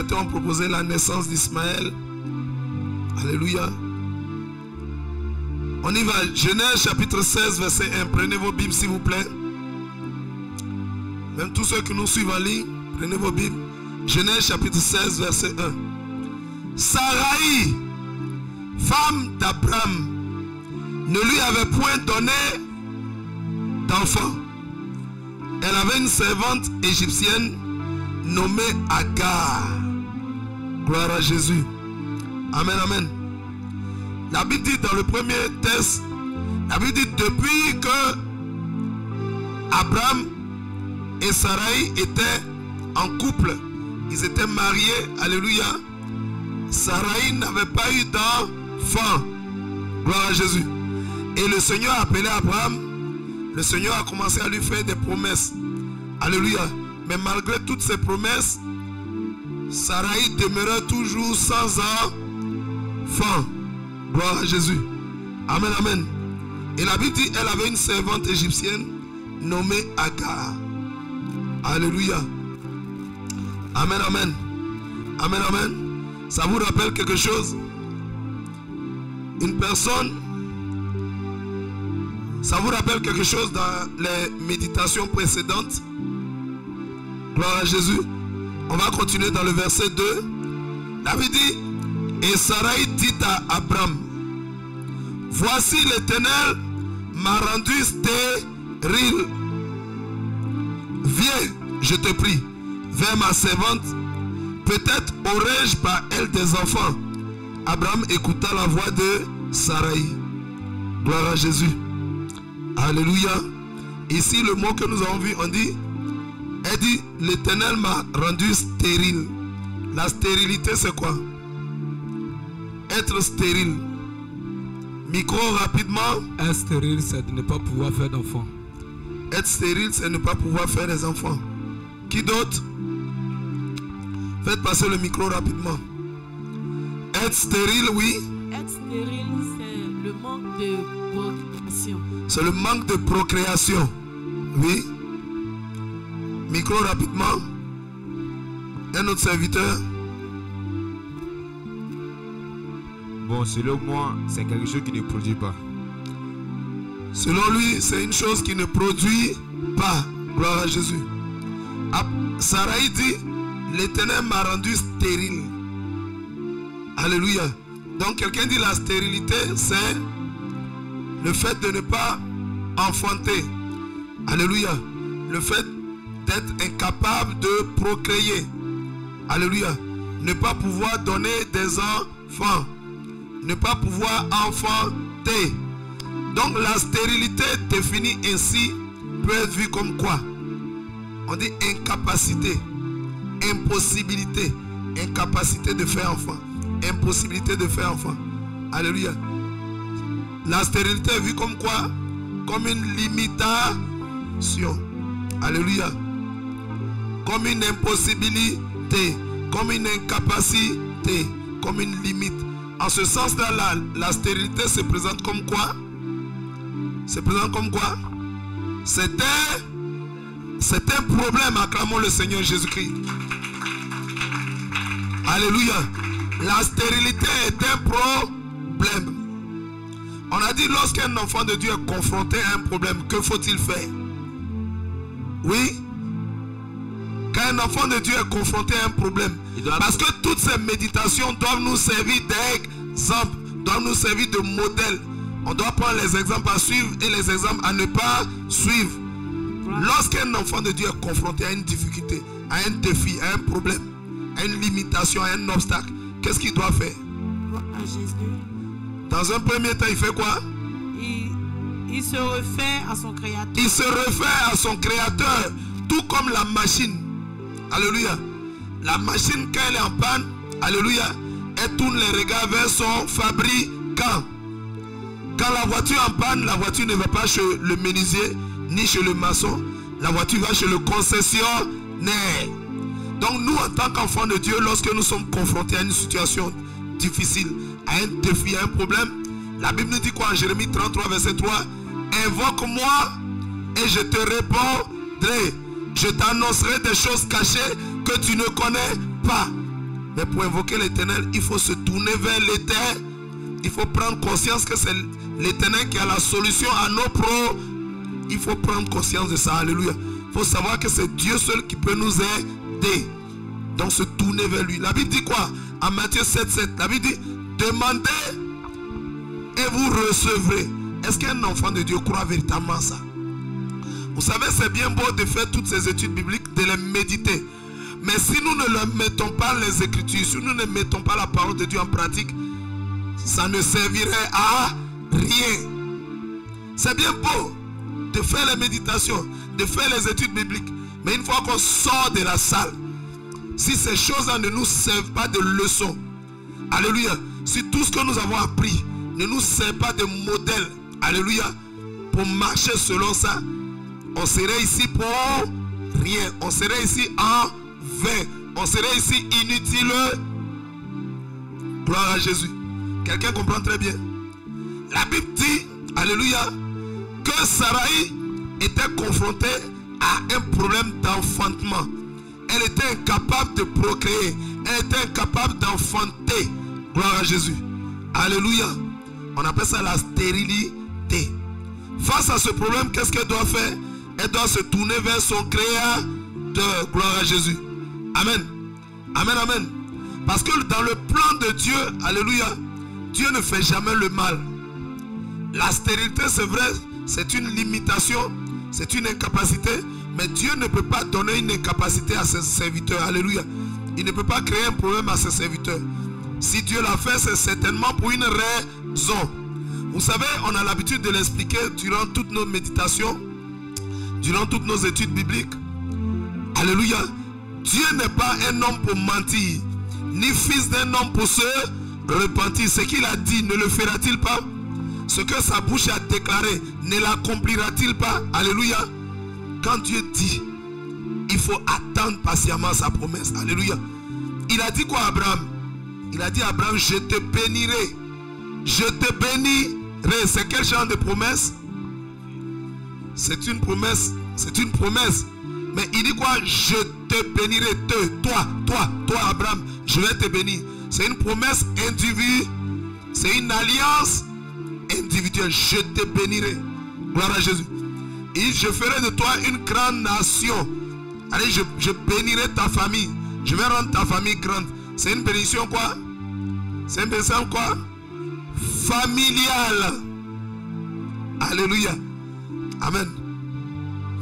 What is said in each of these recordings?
certains ont proposé la naissance d'Ismaël. Alléluia. On y va. Genèse chapitre 16, verset 1. Prenez vos Bibles s'il vous plaît. Même tous ceux qui nous suivent en ligne, prenez vos Bibles. Genèse chapitre 16, verset 1. Sarai, femme d'Abraham, ne lui avait point donné d'enfant. Elle avait une servante égyptienne nommée Agar. Gloire à Jésus. Amen, amen. La Bible dit dans le premier texte, la Bible dit depuis que Abraham et Sarai étaient en couple, ils étaient mariés, alléluia, Sarai n'avait pas eu d'enfant. Gloire à Jésus. Et le Seigneur a appelé Abraham. Le Seigneur a commencé à lui faire des promesses. Alléluia. Mais malgré toutes ces promesses, Sarai demeurait toujours sans enfant. Gloire à Jésus. Amen, amen. Et la Bible dit elle avait une servante égyptienne nommée Agar. Alléluia. Amen, amen. Amen, amen. Ça vous rappelle quelque chose? Une personne, ça vous rappelle quelque chose dans les méditations précédentes? Gloire à Jésus. On va continuer dans le verset 2. La Bible dit, et Sarai dit à Abraham, voici l'Éternel m'a rendu stérile. Viens, je te prie, vers ma servante. Peut-être aurais-je par elle des enfants. Abraham écouta la voix de Sarai. Gloire à Jésus. Alléluia. Ici, le mot que nous avons vu, on dit, elle dit, l'Éternel m'a rendu stérile. La stérilité, c'est quoi? Être stérile. Micro rapidement. Être stérile, c'est de ne pas pouvoir faire d'enfants. Être stérile, c'est ne pas pouvoir faire des enfants. Qui d'autre? Faites passer le micro rapidement. Être stérile, oui. Être stérile, c'est le manque de procréation. C'est le manque de procréation. Oui. Micro rapidement. Un autre serviteur. Bon, selon moi, c'est quelque chose qui ne produit pas. Selon lui, c'est une chose qui ne produit pas. Gloire à Jésus. Sarai dit, l'Éternel m'a rendu stérile. Alléluia. Donc quelqu'un dit la stérilité, c'est le fait de ne pas enfanter. Alléluia. Le fait d'être incapable de procréer. Alléluia. Ne pas pouvoir donner des enfants. Ne pas pouvoir enfanter. Donc la stérilité définie ainsi peut être vue comme quoi? On dit incapacité, impossibilité, incapacité de faire enfant, impossibilité de faire enfant. Alléluia. La stérilité est vue comme quoi? Comme une limitation. Alléluia. Comme une impossibilité, comme une incapacité, comme une limite. En ce sens-là, la stérilité se présente comme quoi? Se présente comme quoi? C'est un problème. Acclamons le Seigneur Jésus-Christ. Alléluia. La stérilité est un problème. On a dit lorsqu'un enfant de Dieu est confronté à un problème, que faut-il faire? Oui. Quand un enfant de Dieu est confronté à un problème, parce que toutes ces méditations doivent nous servir d'exemple, doivent nous servir de modèle. On doit prendre les exemples à suivre et les exemples à ne pas suivre. Lorsqu'un enfant de Dieu est confronté à une difficulté, à un défi, à un problème, à une limitation, à un obstacle, qu'est-ce qu'il doit faire? Dans un premier temps, il fait quoi? Il se refait à son créateur. Il se refait à son créateur, tout comme la machine. Alléluia. La machine, quand elle est en panne, alléluia, elle tourne les regards vers son fabricant. Quand la voiture est en panne, la voiture ne va pas chez le menuisier ni chez le maçon. La voiture va chez le concessionnaire. Donc nous, en tant qu'enfants de Dieu, lorsque nous sommes confrontés à une situation difficile, à un défi, à un problème, la Bible nous dit quoi en Jérémie 33, verset 3? Invoque-moi et je te répondrai. Je t'annoncerai des choses cachées que tu ne connais pas. Mais pour invoquer l'Éternel, il faut se tourner vers l'Éternel. Il faut prendre conscience que c'est l'Éternel qui a la solution à nos problèmes. Il faut prendre conscience de ça. Alléluia. Il faut savoir que c'est Dieu seul qui peut nous aider. Donc se tourner vers lui. La Bible dit quoi? En Matthieu 7:7, la Bible dit, demandez et vous recevrez. Est-ce qu'un enfant de Dieu croit véritablement ça? Vous savez, c'est bien beau de faire toutes ces études bibliques, de les méditer. Mais si nous ne mettons pas les Écritures, si nous ne mettons pas la parole de Dieu en pratique, ça ne servirait à rien. C'est bien beau de faire les méditations, de faire les études bibliques. Mais une fois qu'on sort de la salle, si ces choses-là ne nous servent pas de leçon, alléluia, si tout ce que nous avons appris ne nous sert pas de modèle, alléluia, pour marcher selon ça, on serait ici pour rien. On serait ici en vain. On serait ici inutile. Gloire à Jésus. Quelqu'un comprend très bien. La Bible dit, alléluia, que Sarai était confrontée à un problème d'enfantement. Elle était incapable de procréer. Elle était incapable d'enfanter. Gloire à Jésus. Alléluia. On appelle ça la stérilité. Face à ce problème, qu'est-ce qu'elle doit faire? Elle doit se tourner vers son créateur. Gloire à Jésus. Amen. Amen, amen. Parce que dans le plan de Dieu, alléluia, Dieu ne fait jamais le mal. La stérilité, c'est vrai, c'est une limitation, c'est une incapacité. Mais Dieu ne peut pas donner une incapacité à ses serviteurs. Alléluia. Il ne peut pas créer un problème à ses serviteurs. Si Dieu l'a fait, c'est certainement pour une raison. Vous savez, on a l'habitude de l'expliquer durant toutes nos méditations, durant toutes nos études bibliques. Alléluia. Dieu n'est pas un homme pour mentir, ni fils d'un homme pour se repentir. Ce qu'il a dit, ne le fera-t-il pas? Ce que sa bouche a déclaré, ne l'accomplira-t-il pas? Alléluia. Quand Dieu dit, il faut attendre patiemment sa promesse. Alléluia. Il a dit quoi à Abraham? Il a dit à Abraham, je te bénirai. Je te bénirai. C'est quel genre de promesse? C'est une promesse. C'est une promesse. Mais il dit quoi? Je te bénirai. Toi Abraham, je vais te bénir. C'est une promesse individuelle. C'est une alliance individuelle. Je te bénirai. Gloire à Jésus. Et je ferai de toi une grande nation. Allez, je bénirai ta famille. Je vais rendre ta famille grande. C'est une bénédiction quoi? C'est une bénédiction quoi? Familiale. Alléluia. Amen.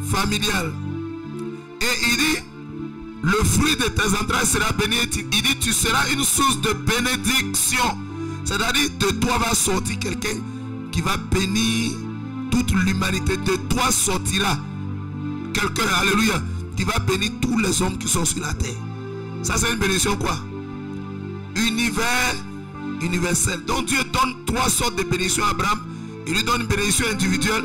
Familiale. Et il dit, le fruit de tes entrailles sera béni. Il dit, tu seras une source de bénédiction. C'est-à-dire, de toi va sortir quelqu'un qui va bénir toute l'humanité. De toi sortira quelqu'un, alléluia, qui va bénir tous les hommes qui sont sur la terre. Ça, c'est une bénédiction quoi? Universelle. Donc Dieu donne trois sortes de bénédictions à Abraham. Il lui donne une bénédiction individuelle,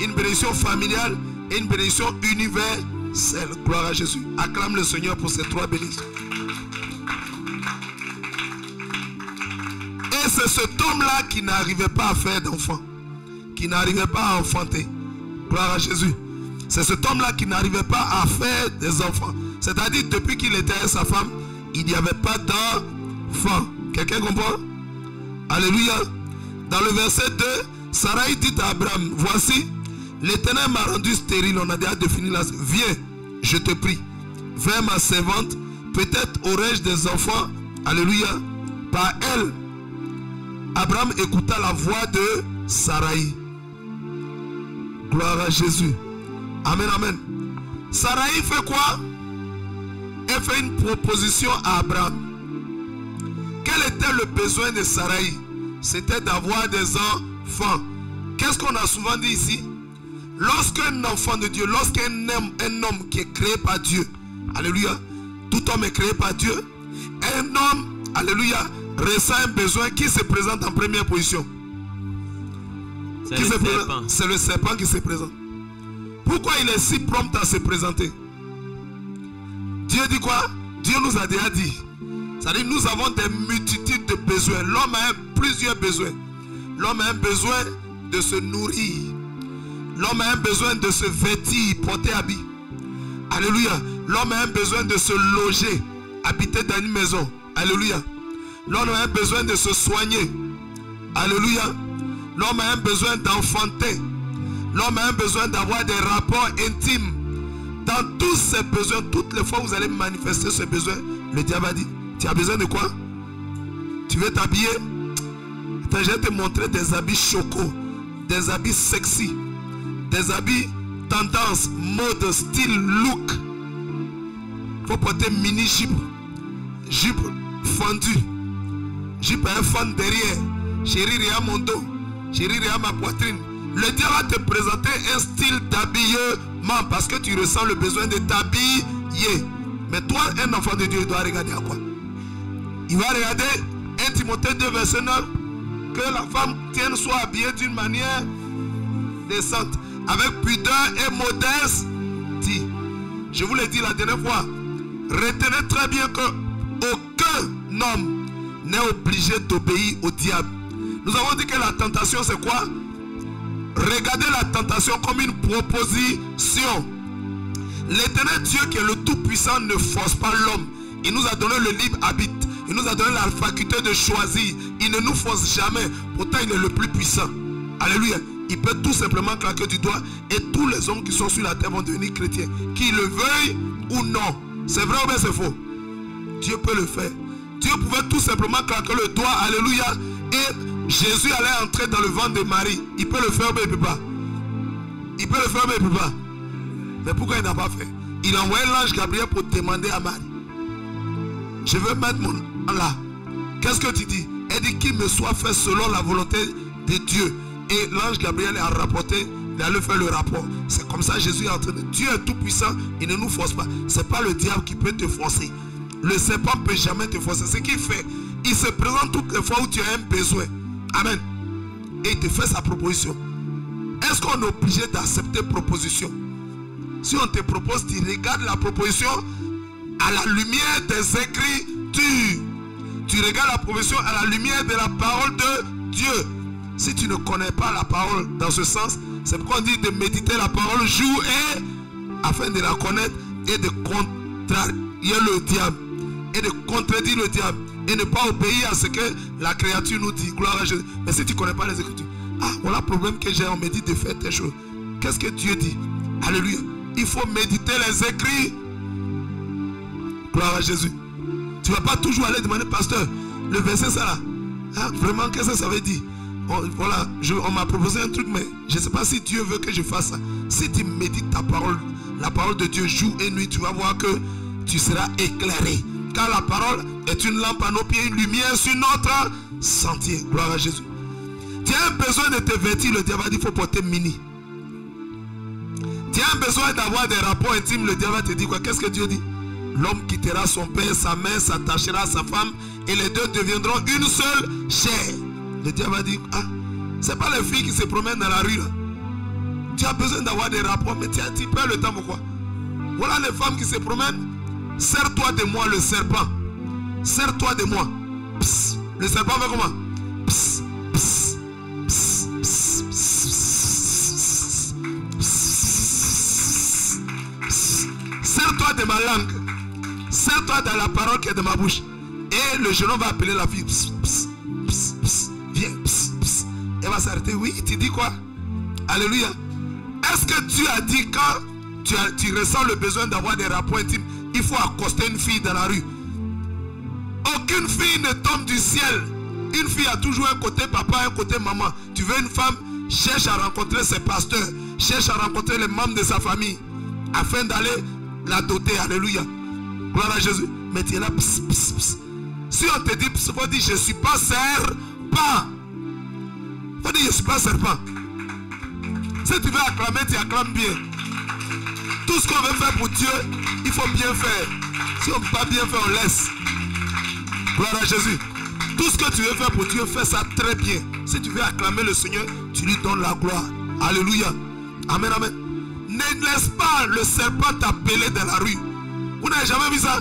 une bénédiction familiale et une bénédiction universelle. Gloire à Jésus. Acclame le Seigneur pour ces trois bénédictions. Et c'est cet homme-là qui n'arrivait pas à faire d'enfant, qui n'arrivait pas à enfanter. Gloire à Jésus. C'est cet homme-là qui n'arrivait pas à faire des enfants. C'est-à-dire, depuis qu'il était avec sa femme, il n'y avait pas d'enfant. Quelqu'un comprend? Alléluia. Dans le verset 2, Sarai dit à Abraham, voici, l'Éternel m'a rendu stérile. On a déjà défini la... Viens, je te prie, vers ma servante. Peut-être aurai-je des enfants. Alléluia. Par elle. Abraham écouta la voix de Sarai. Gloire à Jésus. Amen, amen. Sarai fait quoi? Elle fait une proposition à Abraham. Quel était le besoin de Sarai? C'était d'avoir des enfants. Qu'est-ce qu'on a souvent dit ici? Lorsqu'un enfant de Dieu, lorsqu'un homme qui est créé par Dieu, alléluia, tout homme est créé par Dieu, un homme, alléluia, ressent un besoin qui se présente en première position. C'est le serpent qui se présente. Pourquoi il est si prompt à se présenter? Dieu dit quoi? Dieu nous a déjà dit. C'est-à-dire nous avons des multitudes de besoins. L'homme a plusieurs besoins. L'homme a un besoin de se nourrir. L'homme a un besoin de se vêtir, porter habit. Alléluia. L'homme a un besoin de se loger, habiter dans une maison. Alléluia. L'homme a besoin de se soigner. Alléluia. L'homme a besoin d'enfanter. L'homme a besoin d'avoir des rapports intimes. Dans tous ces besoins, toutes les fois où vous allez manifester ce besoin, le diable a dit, tu as besoin de quoi? Tu veux t'habiller? Je vais te montrer des habits chocos, des habits sexy, des habits tendance, mode, style, look. Il faut porter mini jupe, jupe fendue, jupe à un fond derrière, chérie à mon dos, chérie à ma poitrine. Le diable va te présenter un style d'habillement parce que tu ressens le besoin de t'habiller. Mais toi, un enfant de Dieu, il doit regarder à quoi? Il va regarder 1 Timothée 2 verset 9, que la femme tienne soit habillée d'une manière décente, avec pudeur et modestie. Je vous l'ai dit la dernière fois, retenez très bien que aucun homme n'est obligé d'obéir au diable. Nous avons dit que la tentation c'est quoi? Regardez la tentation comme une proposition. L'éternel Dieu qui est le Tout-Puissant ne force pas l'homme. Il nous a donné le libre arbitre. Il nous a donné la faculté de choisir. Il ne nous force jamais. Pourtant il est le plus puissant. Alléluia. Il peut tout simplement claquer du doigt et tous les hommes qui sont sur la terre vont devenir chrétiens. Qu'ils le veuillent ou non. C'est vrai ou bien c'est faux? Dieu peut le faire. Dieu pouvait tout simplement claquer le doigt. Alléluia. Et Jésus allait entrer dans le ventre de Marie. Il peut le faire mais il ne peut pas. Il peut le faire mais il ne peut pas. Mais pourquoi il n'a pas fait? Il a envoyé l'ange Gabriel pour demander à Marie. Je veux mettre mon là. Qu'est-ce que tu dis? Elle dit qu'il me soit fait selon la volonté de Dieu. Et l'ange Gabriel a rapporté, il allait faire le rapport. C'est comme ça Jésus est en train de... Dieu est tout puissant, il ne nous force pas. Ce n'est pas le diable qui peut te forcer. Le serpent ne peut jamais te forcer. Ce qu'il fait, il se présente toutes les fois où tu as un besoin. Amen. Et il te fait sa proposition. Est-ce qu'on est obligé d'accepter proposition? Si on te propose, tu regardes la proposition à la lumière des Écritures. Tu regardes la proposition à la lumière de la parole de Dieu. Si tu ne connais pas la parole dans ce sens, c'est pourquoi on dit de méditer la parole jour et afin de la connaître et de contrarier le diable et de contredire le diable et ne pas obéir à ce que la créature nous dit. Gloire à Jésus. Mais si tu ne connais pas les Écritures, voilà le problème que j'ai, on me dit de faire telle chose. Qu'est-ce que Dieu dit? Alléluia. Il faut méditer les écrits. Gloire à Jésus. Tu ne vas pas toujours aller demander, pasteur, le verset ça là. Vraiment, qu'est-ce que ça veut dire? Voilà, on m'a proposé un truc, mais je ne sais pas si Dieu veut que je fasse ça. Si tu médites ta parole, la parole de Dieu jour et nuit, tu vas voir que tu seras éclairé. Car la parole est une lampe à nos pieds, une lumière sur notre sentier. Gloire à Jésus. Tu as besoin de te vêtir, le diable dit qu'il faut porter mini. Tu as besoin d'avoir des rapports intimes, le diable te dit quoi? Qu'est-ce que Dieu dit? L'homme quittera son père, sa mère, s'attachera à sa femme et les deux deviendront une seule chair. Le diable a dit, c'est pas les filles qui se promènent dans la rue là. Tu as besoin d'avoir des rapports, mais tu perds le temps pourquoi? Voilà les femmes qui se promènent. Serre-toi de moi le serpent. Serre-toi de moi. Psst. Le serpent fait comment? Psst, psst, psst, psst, psst, psst, psst. Serre-toi de ma langue. Serre-toi dans la parole qui est de ma bouche. Et le jeune homme va appeler la fille. Psst, psst, psst, psst. Viens. Psst, psst. Elle va s'arrêter. Oui, tu dis quoi? Alléluia. Est-ce que Dieu a dit quand tu ressens le besoin d'avoir des rapports intimes, il faut accoster une fille dans la rue? Aucune fille ne tombe du ciel. Une fille a toujours un côté papa, un côté maman. Tu veux une femme, cherche à rencontrer ses pasteurs, cherche à rencontrer les membres de sa famille afin d'aller la doter. Alléluia. Gloire à Jésus. Mais tu es là. Pss, pss, pss. Si on te dit, il faut dire je ne suis pas serpent. Il faut dire je ne suis pas serpent. Si tu veux acclamer, tu acclames bien. Tout ce qu'on veut faire pour Dieu, il faut bien faire. Si on ne peut pas bien faire, on laisse. Gloire à Jésus. Tout ce que tu veux faire pour Dieu, fais ça très bien. Si tu veux acclamer le Seigneur, tu lui donnes la gloire. Alléluia. Amen, amen. Ne laisse pas le serpent t'appeler dans la rue. Vous n'avez jamais vu ça?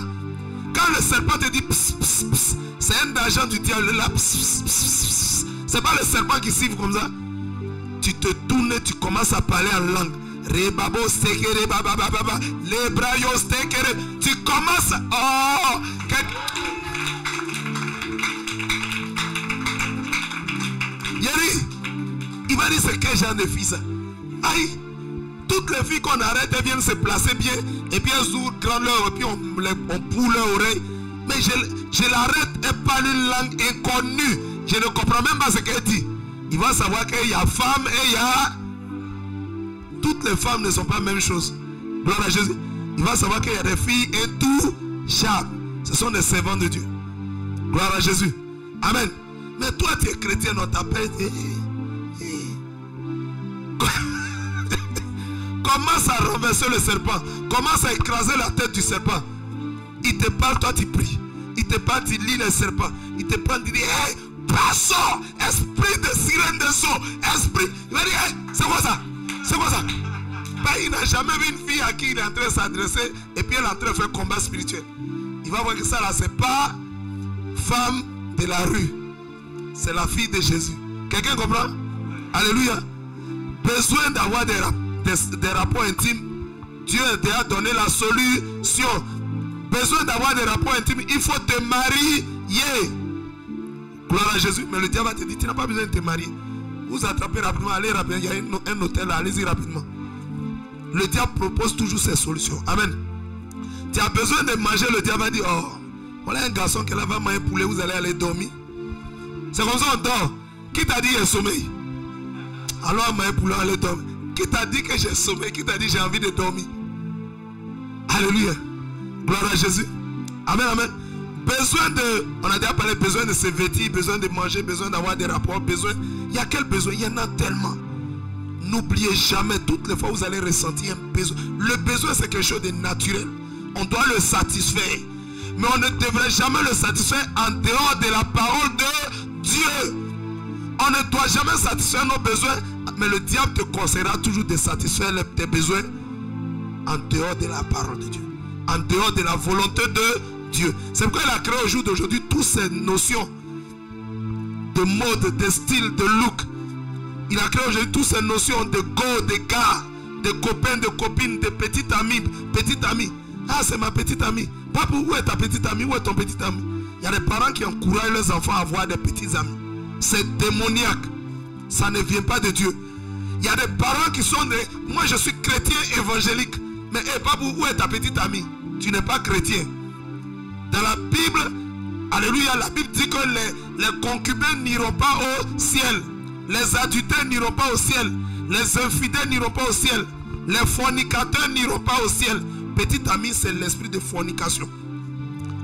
Quand le serpent te dit pss, pss, pss, c'est un agent du diable là. C'est pas le serpent qui siffle comme ça. Tu te tournes et tu commences à parler en langue. Rebabo stekere baba baba lebrayo stekere. Tu commences. Oh, Il va dire c'est quel genre de fille ça. Aïe, toutes les filles qu'on arrête, elles viennent se placer bien. Et puis elles ouvrent grand leur et puis on boule leur oreille. Mais je l'arrête, elle parle une langue inconnue. Je ne comprends même pas ce qu'elle dit. Il va savoir qu'il y a femme et il y a... Toutes les femmes ne sont pas la même chose. Gloire à Jésus. Il va savoir qu'il y a des filles intouchables. Ce sont des servants de Dieu. Gloire à Jésus. Amen. Mais toi tu es chrétien, on t'appelle. Commence à renverser le serpent. Commence à écraser la tête du serpent. Il te parle, toi tu pries. Il te parle, tu lis le serpent. Il te parle, tu dis, hey, passons, esprit de sirène de saut. Esprit. Il va dire, hey, c'est quoi ça? C'est quoi ça? Ben, il n'a jamais vu une fille à qui il est en train de s'adresser et puis elle est en train de faire combat spirituel. Il va voir que ça là, c'est pas femme de la rue. C'est la fille de Jésus. Quelqu'un comprend? Alléluia. Besoin d'avoir des rapports intimes. Dieu t'a donné la solution. Besoin d'avoir des rapports intimes. Il faut te marier. Gloire à Jésus. Mais le diable va te dire, tu n'as pas besoin de te marier. Vous attrapez rapidement, allez rapidement. Il y a un hôtel là, allez-y rapidement. Le diable propose toujours ses solutions. Amen. Tu as besoin de manger, le diable va dire, oh, voilà un garçon qui va manger poulet, vous allez aller dormir. C'est comme ça on dort. Qui t'a dit qu'il y a sommeil? Alors manger poulet, allez dormir. Qui t'a dit que j'ai sommeil? Qui t'a dit j'ai envie de dormir? Alléluia. Gloire à Jésus. Amen, amen. Besoin de, on a déjà parlé, besoin de se vêtir, besoin de manger, besoin d'avoir des rapports, besoin. Il y a quel besoin? Il y en a tellement. N'oubliez jamais, toutes les fois vous allez ressentir un besoin. Le besoin c'est quelque chose de naturel. On doit le satisfaire. Mais on ne devrait jamais le satisfaire en dehors de la parole de Dieu. On ne doit jamais satisfaire nos besoins. Mais le diable te conseillera toujours de satisfaire tes besoins en dehors de la parole de Dieu. En dehors de la volonté de Dieu. C'est pourquoi il a créé au jour d'aujourd'hui toutes ces notions de mode, de style, de look. Il a créé aujourd'hui toutes ces notions de go, de gars, de copains, de copines, de petites amies, petite amie. Ah, c'est ma petite amie. Papa, où est ta petite amie? Où est ton petit ami? Il y a des parents qui encouragent leurs enfants à avoir des petits amis. C'est démoniaque. Ça ne vient pas de Dieu. Il y a des parents qui sont des... Moi, je suis chrétien évangélique. Mais hey, papa, où est ta petite amie? Tu n'es pas chrétien. Dans la Bible, alléluia, la Bible dit que les concubins n'iront pas au ciel. Les adultères n'iront pas au ciel. Les infidèles n'iront pas au ciel. Les fornicateurs n'iront pas au ciel. Petit ami, c'est l'esprit de fornication.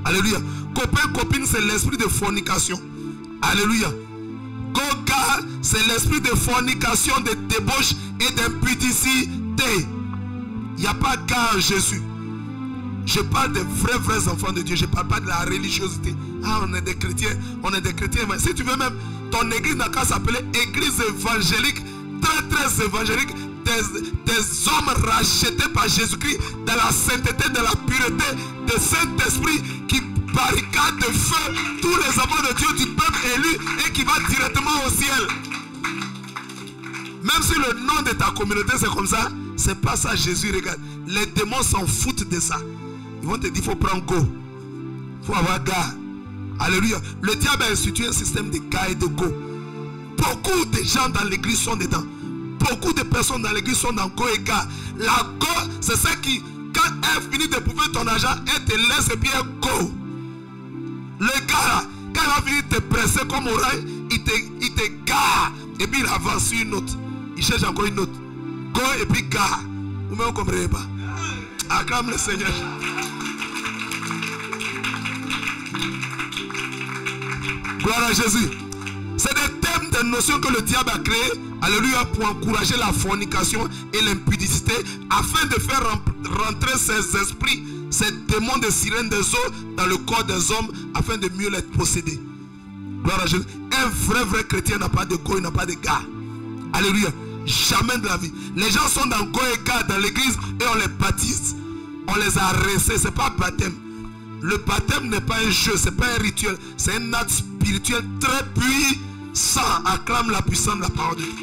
Alléluia. Copain, copine, c'est l'esprit de fornication. Alléluia. Goga, c'est l'esprit de fornication, de débauche et d'impudicité. Il n'y a pas gars en Jésus. Je parle des vrais enfants de Dieu. Je ne parle pas de la religiosité. Ah, on est des chrétiens. On est des chrétiens. Mais si tu veux même, ton église n'a qu'à s'appeler église évangélique. Très évangélique. Des hommes rachetés par Jésus-Christ dans la sainteté, de la pureté, de Saint-Esprit qui barricade de feu tous les enfants de Dieu du peuple élu et qui va directement au ciel. Même si le nom de ta communauté c'est comme ça, c'est pas ça Jésus regarde. Les démons s'en foutent de ça. Ils vont te dire il faut prendre go. Il faut avoir gars. Alléluia. Le diable a institué un système de gars et de go. Beaucoup de gens dans l'église sont dedans. Beaucoup de personnes dans l'église sont dans go et gars. La go, c'est ça qui, quand elle finit de prouver ton argent, elle te laisse et puis elle go. Le gars, quand il va venir te presser comme oreille, il te gare. Et puis il avance sur une autre. Il cherche encore une autre. Go et puis gare. Vous ne comprenez pas. Acclame le Seigneur. Gloire à Jésus. C'est des thèmes, des notions que le diable a créées, alléluia, pour encourager la fornication et l'impudicité, afin de faire rentrer ces esprits, ces démons de sirène des eaux dans le corps des hommes, afin de mieux les posséder. Gloire à Jésus. Un vrai chrétien n'a pas de go, il n'a pas de gars. Alléluia. Jamais de la vie. Les gens sont dans go et gars dans l'église et on les baptise. On les a restés. Ce n'est pas baptême. Le baptême n'est pas un jeu, ce n'est pas un rituel. C'est un acte spirituel très puissant. Acclame la puissance de la parole de Dieu.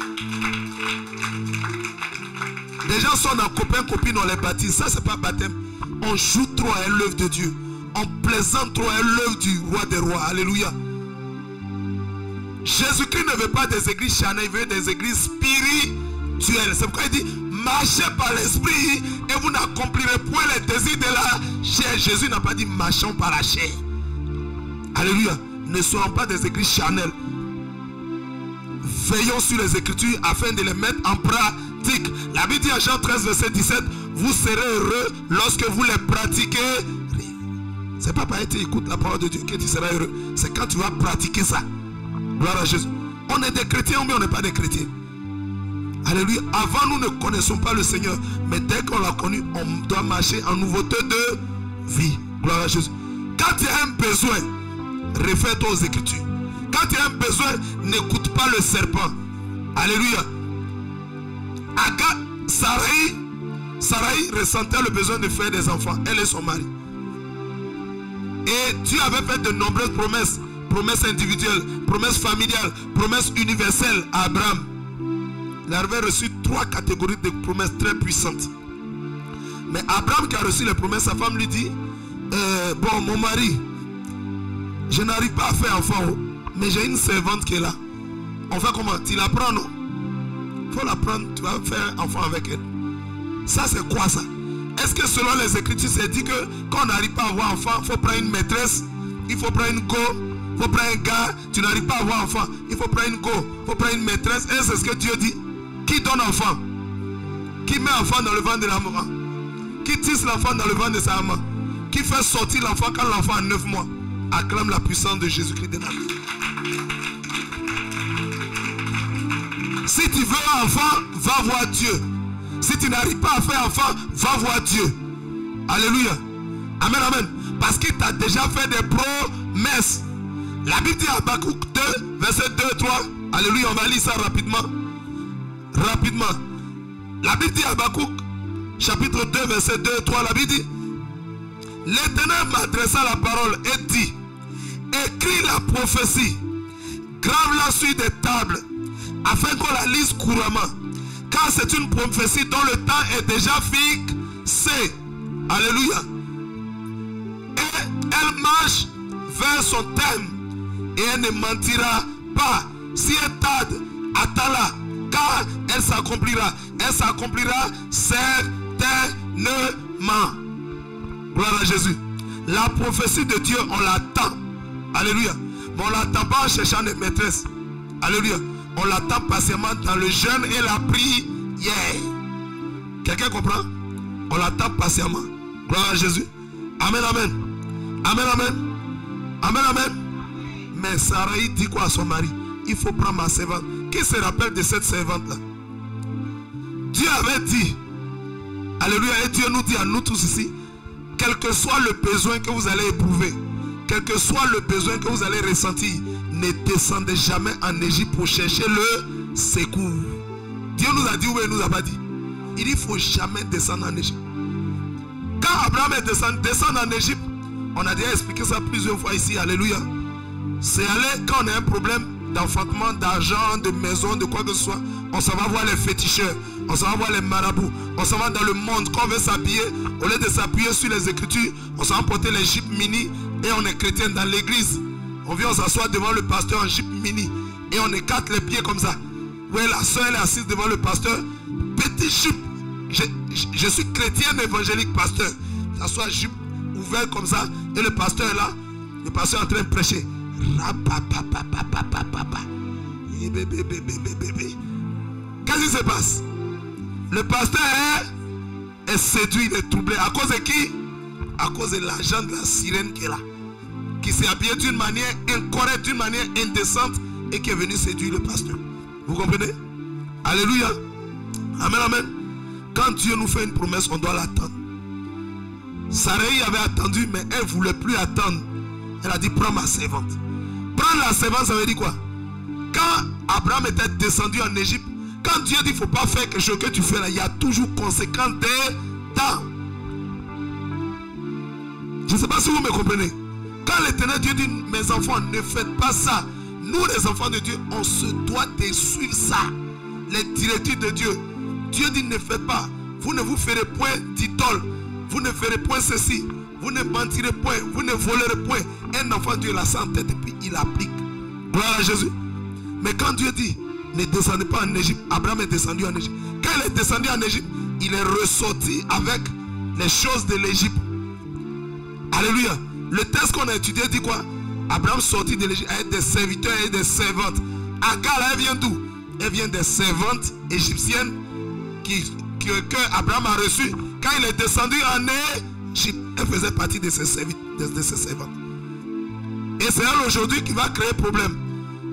Les gens sont dans copains, copines, on les baptise. Ça, c'est pas baptême. On joue trop à l'œuvre de Dieu. On plaisante trop à l'œuvre du roi des rois. Alléluia. Jésus-Christ ne veut pas des églises charnelles, il veut des églises spirituelles. C'est pourquoi il dit, marchez par l'esprit et vous n'accomplirez point les désirs de la chair. Jésus n'a pas dit marchons par la chair. Alléluia. Ne soyons pas des églises charnelles. Veillons sur les Écritures afin de les mettre en pratique. La Bible dit à Jean 13, verset 17, vous serez heureux lorsque vous les pratiquez. C'est pas parce que tu écoutes la parole de Dieu que tu seras heureux. C'est quand tu vas pratiquer ça. Gloire à Jésus. On est des chrétiens ou bien on n'est pas des chrétiens. Alléluia. Avant, nous ne connaissons pas le Seigneur. Mais dès qu'on l'a connu, on doit marcher en nouveauté de vie. Gloire à Jésus. Quand tu as un besoin, réfère-toi aux Écritures. Quand tu as un besoin, n'écoute pas le serpent. Alléluia. Sarai ressentait le besoin de faire des enfants. Elle et son mari. Et Dieu avait fait de nombreuses promesses. Promesses individuelles, promesses familiales, promesses universelles à Abraham. Il avait reçu 3 catégories de promesses très puissantes. Mais Abraham qui a reçu les promesses, sa femme lui dit, bon mon mari, je n'arrive pas à faire enfant, mais j'ai une servante qui est là. On fait comment? Tu la prends, non? Il faut la prendre, tu vas faire enfant avec elle. Ça c'est quoi ça? Est-ce que selon les Écritures c'est dit que quand on n'arrive pas à avoir enfant, il faut prendre une maîtresse, il faut prendre une go, il faut prendre un gars, tu n'arrives pas à avoir enfant, il faut prendre une go, il faut prendre une maîtresse. Et c'est ce que Dieu dit. Qui donne enfant? Qui met enfant dans le ventre de la maman? Qui tisse l'enfant dans le ventre de sa maman? Qui fait sortir l'enfant quand l'enfant a 9 mois? Acclame la puissance de Jésus-Christ de Nazareth. Si tu veux un enfant, va voir Dieu. Si tu n'arrives pas à faire enfant, va voir Dieu. Alléluia. Amen, amen. Parce qu'il t'a déjà fait des promesses. La Bible dit à Habakkuk 2, verset 2 et 3. Alléluia, on va lire ça rapidement. Rapidement. La Bible dit à Habakkuk, chapitre 2, verset 2 et 3. La Bible dit, l'Éternel m'adressa la parole et dit, écris la prophétie, grave-la sur des tables, afin qu'on la lise couramment. Car c'est une prophétie dont le temps est déjà fixé. Alléluia. Et elle marche vers son terme. Et elle ne mentira pas. Si elle tarde, attends-la. Car elle s'accomplira. Elle s'accomplira certainement. Gloire à Jésus. La prophétie de Dieu, on l'attend. Alléluia. Mais on ne l'attend pas en cherchant des maîtresses. Alléluia. On l'attend patiemment dans le jeûne et la prière. Quelqu'un comprend? On l'attend patiemment. Gloire à Jésus. Amen, amen. Amen, amen. Amen, amen. Mais Sarai dit quoi à son mari? Il faut prendre ma servante. Qui se rappelle de cette servante-là? Dieu avait dit, alléluia, et Dieu nous dit à nous tous ici, quel que soit le besoin que vous allez éprouver, quel que soit le besoin que vous allez ressentir, ne descendez jamais en Égypte pour chercher le secours. Dieu nous a dit ou il nous a pas dit? Il dit, il ne faut jamais descendre en Égypte. Quand Abraham est descendu en Égypte, on a déjà expliqué ça plusieurs fois ici, alléluia. C'est aller quand on a un problème d'enfantement, d'argent, de maison, de quoi que ce soit. On s'en va voir les féticheurs, on s'en va voir les marabouts, on s'en va dans le monde. Quand on veut s'habiller, au lieu de s'appuyer sur les Écritures, on s'en va porter les jupes mini et on est chrétien dans l'église. On vient, on s'assoit devant le pasteur en jupe mini et on écarte les pieds comme ça. Oui, la soeur elle est assise devant le pasteur, petit jupe. Je suis chrétien évangélique pasteur. S'assoit jupe ouverte comme ça et le pasteur est là. Le pasteur est en train de prêcher. Qu'est-ce qui se passe? Le pasteur est séduit, il est troublé. À cause de qui? À cause de l'agent de la sirène qui est là, qui s'est habillé d'une manière incorrecte, d'une manière indécente et qui est venu séduire le pasteur. Vous comprenez? Alléluia. Amen, amen. Quand Dieu nous fait une promesse, on doit l'attendre. Sarai avait attendu, mais elle ne voulait plus attendre. Elle a dit, prends ma servante. Prendre la servante, ça veut dire quoi? Quand Abraham était descendu en Égypte, quand Dieu dit, il ne faut pas faire quelque chose que tu fais là, il y a toujours conséquence des temps. Je ne sais pas si vous me comprenez. Quand l'Éternel Dieu dit, mes enfants, ne faites pas ça. Nous, les enfants de Dieu, on se doit de suivre ça. Les directives de Dieu. Dieu dit, ne faites pas. Vous ne vous ferez point d'idole. Vous ne ferez point ceci. Vous ne mentirez point. Vous ne volerez point. Un enfant de Dieu l'a ça en tête et puis il applique. Gloire à Jésus. Mais quand Dieu dit, ne descendez pas en Égypte, Abraham est descendu en Égypte. Quand il est descendu en Égypte, il est ressorti avec les choses de l'Égypte. Alléluia. Le texte qu'on a étudié dit quoi? Abraham sortit de l'Égypte avec des serviteurs et des servantes. Agar, elle vient d'où? Elle vient des servantes égyptiennes que Abraham a reçues. Quand il est descendu en Égypte, elle faisait partie de ses servantes. Et c'est elle aujourd'hui qui va créer problème.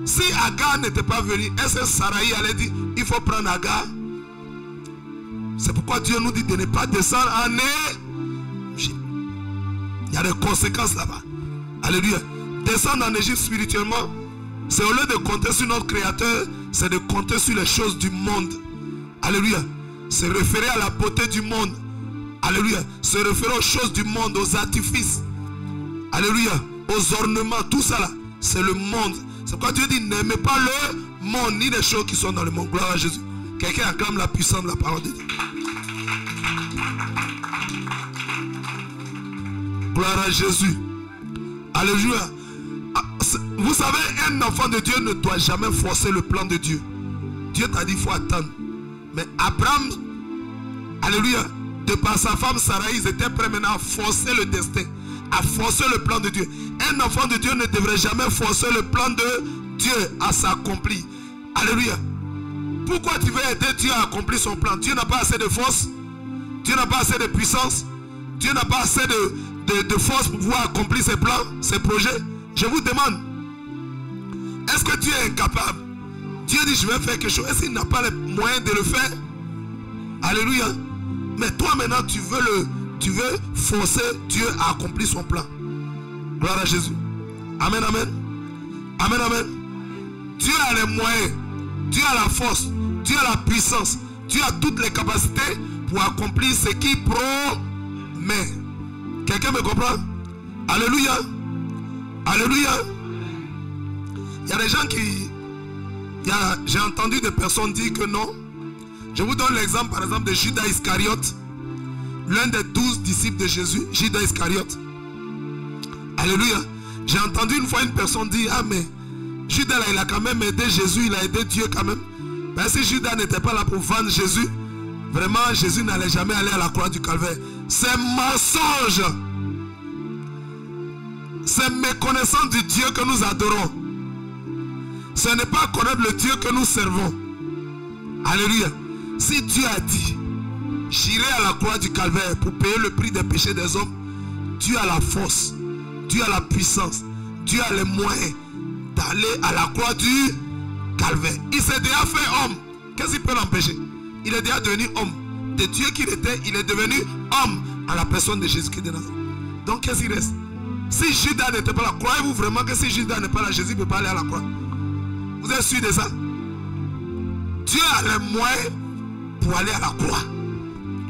Si Agar n'était pas venue, est-ce que Sarai allait dire, il faut prendre Agar? C'est pourquoi Dieu nous dit de ne pas descendre en Égypte. Il y a des conséquences là-bas. Alléluia. Descendre en Égypte spirituellement, c'est au lieu de compter sur notre Créateur, c'est de compter sur les choses du monde. Alléluia. C'est référer à la beauté du monde. Alléluia. Se référer aux choses du monde, aux artifices. Alléluia. Aux ornements, tout ça là, c'est le monde. C'est pourquoi Dieu dit, n'aimez pas le monde, ni les choses qui sont dans le monde. Gloire à Jésus. Quelqu'un acclame la puissance de la parole de Dieu. Gloire à Jésus. Alléluia. Vous savez, un enfant de Dieu ne doit jamais forcer le plan de Dieu. Dieu t'a dit, il faut attendre. Mais Abraham, alléluia, de par sa femme Sarah, ils étaient prêts maintenant à forcer le destin, à forcer le plan de Dieu. Un enfant de Dieu ne devrait jamais forcer le plan de Dieu à s'accomplir. Alléluia. Pourquoi tu veux aider Dieu à accomplir son plan? Dieu n'a pas assez de force. Dieu n'a pas assez de puissance. Dieu n'a pas assez de force pour pouvoir accomplir ses plans, ses projets. Je vous demande, est-ce que Dieu est incapable? Dieu dit, je vais faire quelque chose. Est-ce qu'il n'a pas les moyens de le faire? Alléluia. Mais toi maintenant, tu veux forcer Dieu à accomplir son plan. Gloire à Jésus. Amen, amen. Amen, amen. Dieu a les moyens. Dieu a la force. Dieu a la puissance. Dieu a toutes les capacités pour accomplir ce qu'il promet. Quelqu'un me comprend? Alléluia. Alléluia. Il y a des gens qui... J'ai entendu des personnes dire que non. Je vous donne l'exemple par exemple de Judas Iscariote, l'un des 12 disciples de Jésus, Judas Iscariote. Alléluia. J'ai entendu une fois une personne dire, ah mais Judas là, il a quand même aidé Jésus, il a aidé Dieu quand même. Ben, si Judas n'était pas là pour vendre Jésus, vraiment Jésus n'allait jamais aller à la croix du calvaire. C'est mensonge. C'est méconnaissance du Dieu que nous adorons. Ce n'est pas connaître le Dieu que nous servons. Alléluia. Si Dieu a dit, j'irai à la croix du calvaire pour payer le prix des péchés des hommes, Dieu a la force, Dieu a la puissance, Dieu a les moyens d'aller à la croix du calvaire. Il s'est déjà fait homme. Qu'est-ce qui peut l'empêcher? Il est déjà devenu homme. De Dieu qu'il était, il est devenu homme à la personne de Jésus-Christ de Nazareth. Donc qu'est-ce qui reste? Si Judas n'était pas là, croyez-vous vraiment que si Judas n'est pas là, Jésus ne peut pas aller à la croix? Vous êtes sûr de ça? Dieu a les moyens pour aller à la croix.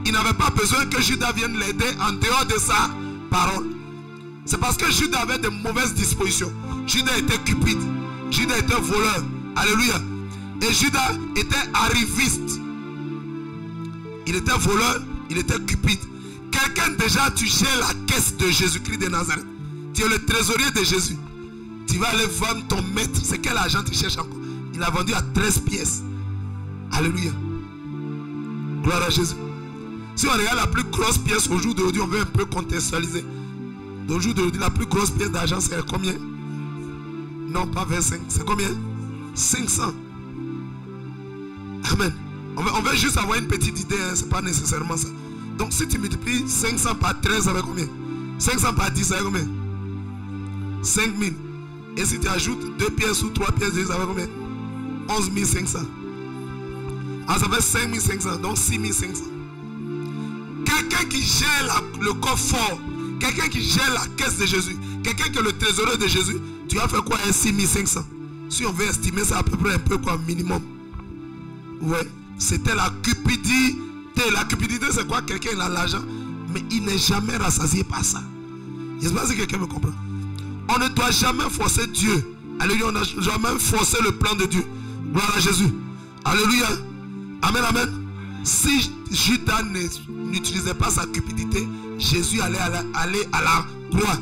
Il n'avait pas besoin que Judas vienne l'aider en dehors de sa parole. C'est parce que Judas avait de mauvaises dispositions. Judas était cupide. Judas était voleur. Alléluia. Et Judas était arriviste. Il était voleur, il était cupide. Quelqu'un déjà, tu gères la caisse de Jésus-Christ de Nazareth. Tu es le trésorier de Jésus. Tu vas aller vendre ton maître. C'est quel argent tu cherches encore? Il a vendu à 13 pièces. Alléluia. Gloire à Jésus. Si on regarde la plus grosse pièce au jour d'aujourd'hui, on veut un peu contextualiser. Au jour d'aujourd'hui, la plus grosse pièce d'argent, c'est combien? Non, pas 25. C'est combien? 500. Amen. On veut juste avoir une petite idée, hein, ce n'est pas nécessairement ça. Donc si tu multiplies 500 par 13, ça fait combien? 500 par 10, ça fait combien? 5000. Et si tu ajoutes 2 pièces ou 3 pièces, ça fait combien? 11 500. Ah, ça fait 5 500, donc 6 500. Quelqu'un qui gère le coffre fort, quelqu'un qui gère la caisse de Jésus, quelqu'un qui est le trésorier de Jésus, tu vas faire quoi à 6 500? Si on veut estimer ça à peu près un peu quoi, minimum. Ouais, c'était la cupidité. La cupidité, c'est quoi? Quelqu'un a l'argent, mais il n'est jamais rassasié par ça. Je ne sais pas si quelqu'un me comprend. On ne doit jamais forcer Dieu. Alléluia, on ne doit jamais forcer le plan de Dieu. Gloire à Jésus. Alléluia. Amen, amen. Si Judas n'utilisait pas sa cupidité, Jésus allait aller à la croix.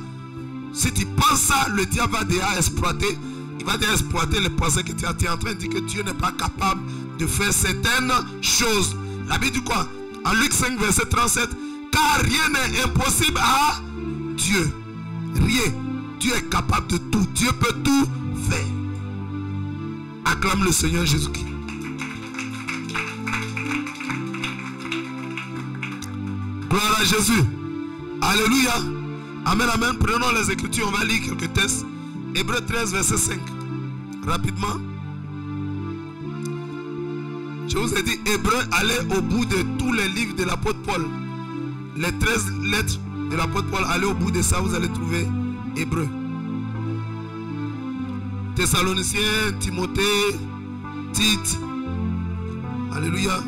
Si tu penses ça, le diable va déjà exploiter. Il va exploiter les pensées que tu as. Tu es en train de dire que Dieu n'est pas capable de faire certaines choses. La Bible dit quoi? En Luc 5, verset 37. Car rien n'est impossible à Dieu. Rien. Dieu est capable de tout. Dieu peut tout faire. Acclame le Seigneur Jésus-Christ. Gloire à Jésus. Alléluia. Amen, amen. Prenons les Écritures. On va lire quelques textes. Hébreux 13, verset 5. Rapidement. Je vous ai dit, Hébreux, allez au bout de tous les livres de l'apôtre Paul. Les 13 lettres de l'apôtre Paul, allez au bout de ça, vous allez trouver Hébreux. Thessaloniciens, Timothée, Tite. Alléluia.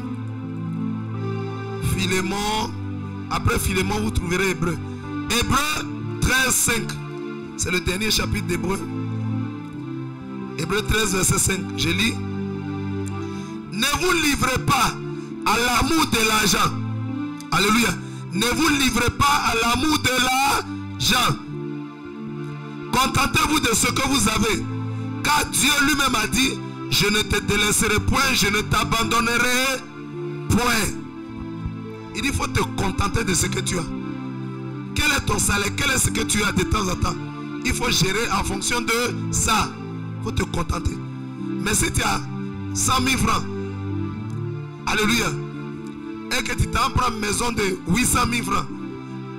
Philémon. Après Philémon, vous trouverez Hébreux. Hébreux 13, 5. C'est le dernier chapitre d'Hébreux. Hébreux 13, verset 5. Je lis. Ne vous livrez pas à l'amour de l'argent. Alléluia. Ne vous livrez pas à l'amour de l'argent. Contentez-vous de ce que vous avez. Car Dieu lui-même a dit, je ne te délaisserai point, je ne t'abandonnerai point. Il dit, il faut te contenter de ce que tu as. Quel est ton salaire? Quel est ce que tu as de temps en temps? Il faut gérer en fonction de ça. Il faut te contenter. Mais si tu as 100 000 francs, alléluia, et que tu t'en prends une maison de 800 000 francs,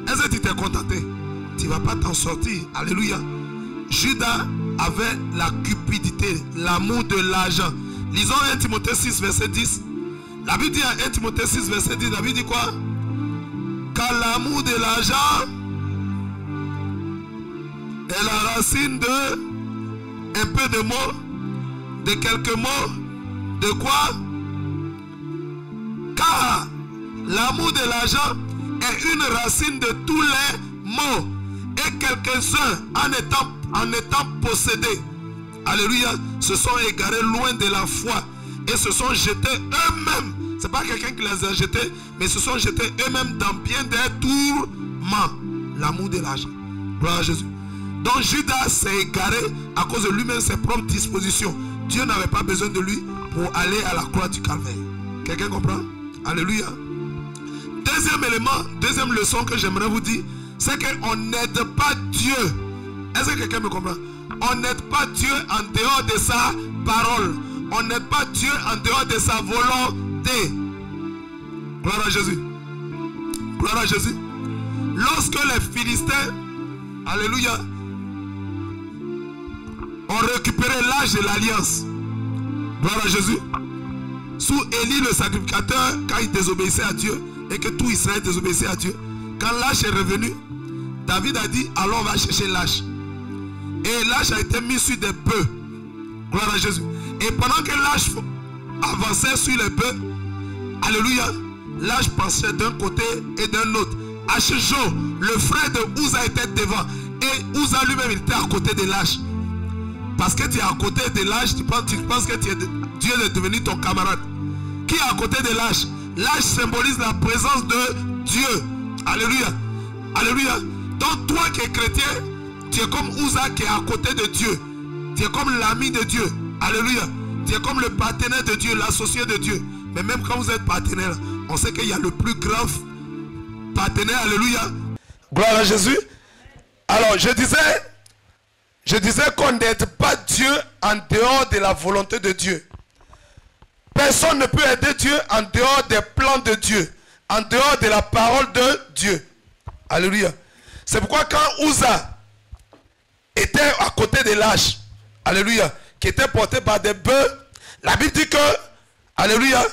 est-ce que tu t'es contenté? Tu ne vas pas t'en sortir. Alléluia. Judas avait la cupidité, l'amour de l'argent. Lisons 1 Timothée 6, verset 10. La Bible dit en 1 Timothée 6, verset 10, la Bible dit quoi? Car l'amour de l'argent est la racine de un peu de mots, de quelques mots, de quoi? Car l'amour de l'argent est une racine de tous les maux. Et quelques-uns en étant possédés, alléluia, se sont égarés loin de la foi et se sont jetés eux-mêmes. Ce n'est pas quelqu'un qui les a jetés, mais se sont jetés eux-mêmes dans bien des tourments. L'amour de l'argent. Gloire à Jésus. Donc Judas s'est égaré à cause de lui-même ses propres dispositions. Dieu n'avait pas besoin de lui pour aller à la croix du Calvaire. Quelqu'un comprend? Alléluia. Deuxième élément, deuxième leçon que j'aimerais vous dire, c'est qu'on n'aide pas Dieu. Est-ce que quelqu'un me comprend? On n'aide pas Dieu en dehors de sa parole. On n'aide pas Dieu en dehors de sa volonté. Gloire à Jésus. Gloire à Jésus. Lorsque les Philistins, alléluia, ont récupéré l'âge de l'alliance, gloire à Jésus, sous Élie le sacrificateur, quand il désobéissait à Dieu et que tout Israël désobéissait à Dieu, quand l'âge est revenu, David a dit, allons on va chercher l'âge. Et l'âge a été mis sur des bœufs. Gloire à Jésus. Et pendant que l'âge avançait sur les bœufs, alléluia, l'âge passait d'un côté et d'un autre. Achijo, le frère de Ouza, était devant. Et Ouza lui-même était à côté de l'âge. Parce que tu es à côté de l'âge, tu penses que Dieu est devenu ton camarade. Qui est à côté de l'âge? L'âge symbolise la présence de Dieu. Alléluia. Alléluia. Donc toi qui es chrétien, tu es comme Ouza qui est à côté de Dieu. Tu es comme l'ami de Dieu. Alléluia. Tu es comme le partenaire de Dieu, l'associé de Dieu. Mais même quand vous êtes partenaire, on sait qu'il y a le plus grand partenaire. Alléluia. Gloire à Jésus. Alors je disais qu'on n'aide pas Dieu en dehors de la volonté de Dieu. Personne ne peut aider Dieu en dehors des plans de Dieu, en dehors de la parole de Dieu. Alléluia. C'est pourquoi quand Ouza était à côté de l'âge, alléluia, qui était porté par des bœufs, la Bible dit que, alléluia,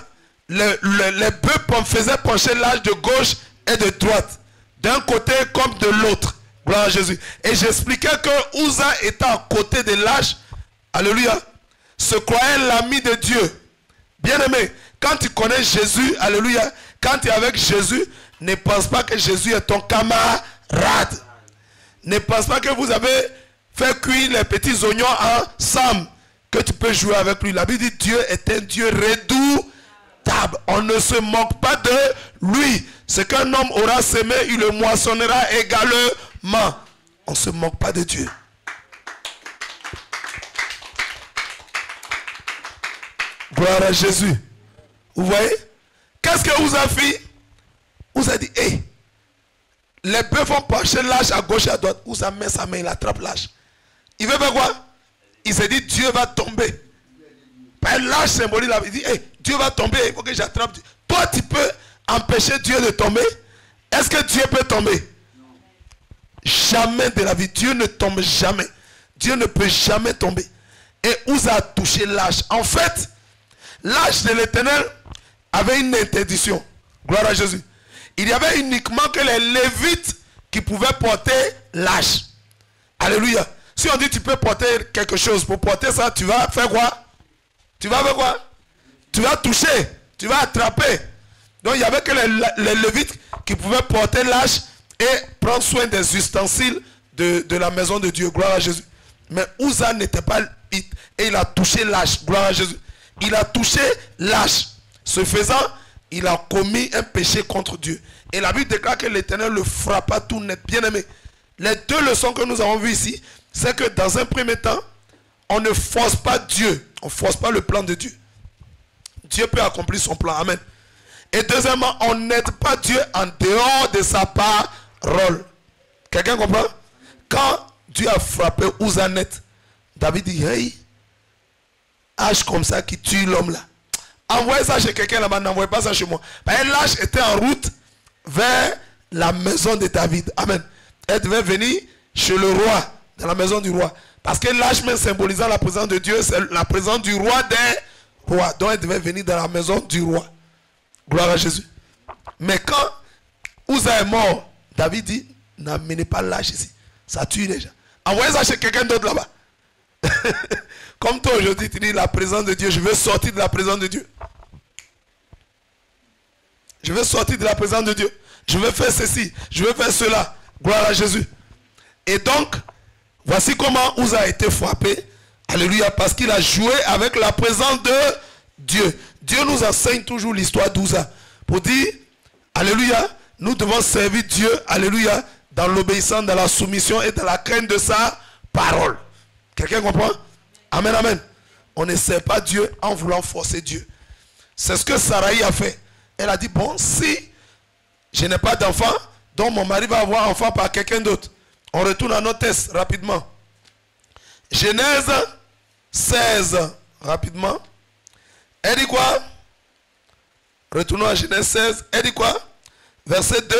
les bœufs faisaient pencher l'âge de gauche et de droite, d'un côté comme de l'autre. Gloire à Jésus. Et j'expliquais que Ouza était à côté de l'âge, alléluia, se croyait l'ami de Dieu. Bien-aimé, quand tu connais Jésus, alléluia, quand tu es avec Jésus, ne pense pas que Jésus est ton camarade. Ne pense pas que vous avez fait cuire les petits oignons ensemble, que tu peux jouer avec lui. La Bible dit Dieu est un Dieu redoutable. On ne se moque pas de lui. Ce qu'un homme aura semé, il le moissonnera également. On ne se moque pas de Dieu. Gloire à Jésus. Vous voyez? Qu'est-ce que vous avez fait? Vous avez dit, hé, les bœufs vont pencher l'âge à gauche et à droite. Vous avez mis sa main, il attrape l'âge. Il veut faire quoi? Il s'est dit, Dieu va tomber. L'âge symbolise, il dit, hey, Dieu va tomber, il faut que j'attrape. Toi, tu peux empêcher Dieu de tomber? Est-ce que Dieu peut tomber? Non. Jamais de la vie. Dieu ne tombe jamais. Dieu ne peut jamais tomber. Et Uza a touché l'âge. En fait, l'âge de l'Éternel avait une interdiction. Gloire à Jésus. Il y avait uniquement que les Lévites qui pouvaient porter l'âge. Alléluia. Si on dit tu peux porter quelque chose, pour porter ça, tu vas faire quoi? Tu vas faire quoi? Tu vas toucher, tu vas attraper. Donc il n'y avait que les Lévites qui pouvaient porter l'âge et prendre soin des ustensiles de la maison de Dieu. Gloire à Jésus. Mais Uza n'était pas et il a touché l'âge. Gloire à Jésus. Il a touché l'âge. Ce faisant, il a commis un péché contre Dieu. Et la Bible déclare que l'Éternel le frappa tout net. Bien aimé. Les deux leçons que nous avons vues ici, c'est que dans un premier temps, on ne force pas Dieu. On ne force pas le plan de Dieu. Dieu peut accomplir son plan. Amen. Et deuxièmement, on n'aide pas Dieu en dehors de sa parole. Quelqu'un comprend? Quand Dieu a frappé Uza net, David dit, hey, hache comme ça qui tue l'homme là. Envoyez ça chez quelqu'un là-bas, n'envoyez pas ça chez moi. L'âge était en route vers la maison de David. Amen. Elle devait venir chez le roi, dans la maison du roi. Parce que l'âge même symbolisant la présence de Dieu, c'est la présence du roi des rois. Donc elle devait venir dans la maison du roi. Gloire à Jésus. Mais quand Uza est mort, David dit, n'amenez pas l'âge ici. Ça tue les gens. Envoyez ça chez quelqu'un d'autre là-bas. Comme toi aujourd'hui, tu dis la présence de Dieu. Je veux sortir de la présence de Dieu. Je veux sortir de la présence de Dieu. Je veux faire ceci. Je veux faire cela. Gloire à Jésus. Et donc, voici comment Uza a été frappé. Alléluia. Parce qu'il a joué avec la présence de Dieu. Dieu nous enseigne toujours l'histoire d'Uza. Pour dire, alléluia, nous devons servir Dieu. Alléluia. Dans l'obéissance, dans la soumission et dans la crainte de sa parole. Quelqu'un comprend? Amen, amen. On ne sert pas Dieu en voulant forcer Dieu. C'est ce que Sarai a fait. Elle a dit, bon, si je n'ai pas d'enfant, donc mon mari va avoir un enfant par quelqu'un d'autre. On retourne à nos tests rapidement. Genèse 16, rapidement. Elle dit quoi? Retournons à Genèse 16. Elle dit quoi? Verset 2.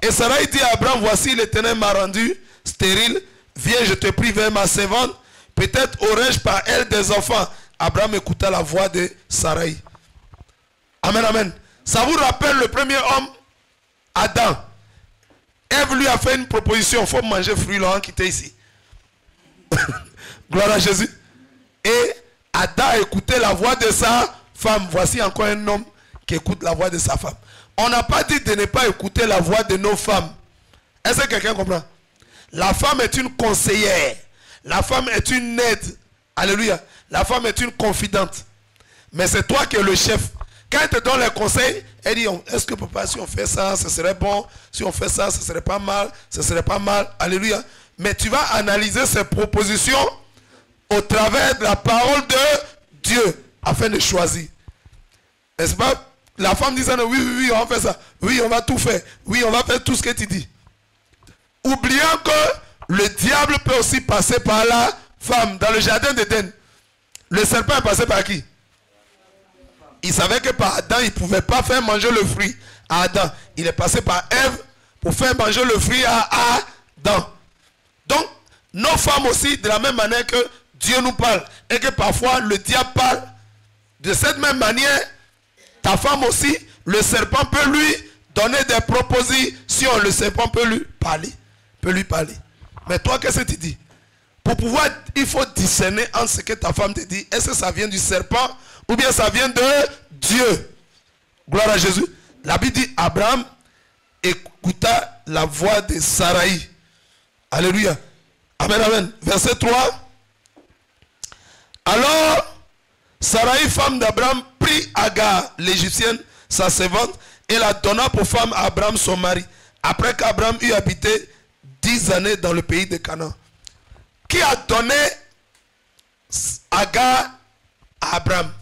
Et Sarai dit à Abraham, voici l'Éternel m'a rendu stérile. Viens, je te prie vers ma servante. Peut-être aurais-je par elle des enfants. Abraham écouta la voix de Sarai. Amen, amen. Ça vous rappelle le premier homme, Adam. Ève lui a fait une proposition. Il faut manger fruit, Laurent, qui était ici. Gloire à Jésus. Et Adam a écouté la voix de sa femme. Voici encore un homme qui écoute la voix de sa femme. On n'a pas dit de ne pas écouter la voix de nos femmes. Est-ce que quelqu'un comprend? La femme est une conseillère. La femme est une aide. Alléluia. La femme est une confidente. Mais c'est toi qui es le chef. Quand elle te donne les conseils, elle dit, est-ce que papa, si on fait ça, ce serait bon. Si on fait ça, ce serait pas mal. Ce serait pas mal. Alléluia. Mais tu vas analyser ces propositions au travers de la parole de Dieu afin de choisir. N'est-ce pas? La femme disait, oui, oui, oui, on va faire ça. Oui, on va tout faire. Oui, on va faire tout ce que tu dis. Oubliant que le diable peut aussi passer par la femme. Dans le jardin d'Éden, le serpent est passé par qui? Il savait que par Adam, il ne pouvait pas faire manger le fruit à Adam. Il est passé par Ève pour faire manger le fruit à Adam. Donc, nos femmes aussi, de la même manière que Dieu nous parle, et que parfois le diable parle, de cette même manière, ta femme aussi, le serpent peut lui donner des propositions. Le serpent peut lui parler. Mais toi, qu'est-ce que tu dis? Pour pouvoir, il faut discerner entre ce que ta femme te dit. Est-ce que ça vient du serpent ou bien ça vient de Dieu? Gloire à Jésus. La Bible dit, Abraham écouta la voix de Sarai. Alléluia. Amen, amen. Verset 3. Alors, Sarai, femme d'Abraham, prit Agar, l'Égyptienne, sa servante, et la donna pour femme à Abraham, son mari. Après qu'Abraham eut habité 10 années dans le pays de Canaan. Qui a donné Agar à Abraham?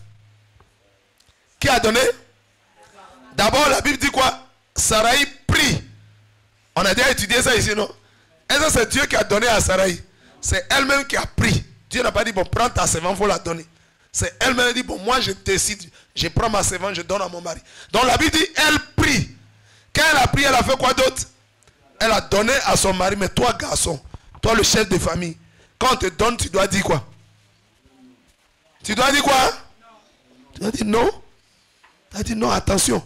Qui a donné? D'abord, la Bible dit quoi? Sarai prie. On a déjà étudié ça ici, non? Est-ce que c'est Dieu qui a donné à Sarai? C'est elle-même qui a pris. Dieu n'a pas dit, bon, prends ta servante, il faut la donner. C'est elle-même qui dit, bon, moi je décide, je prends ma servante, je donne à mon mari. Donc la Bible dit, elle prie. Quand elle a pris, elle a fait quoi d'autre? Elle a donné à son mari. Mais toi, garçon, toi le chef de famille, quand on te donne, tu dois dire quoi? Tu dois dire quoi? Tu dois dire non. Tu dois dire non, attention.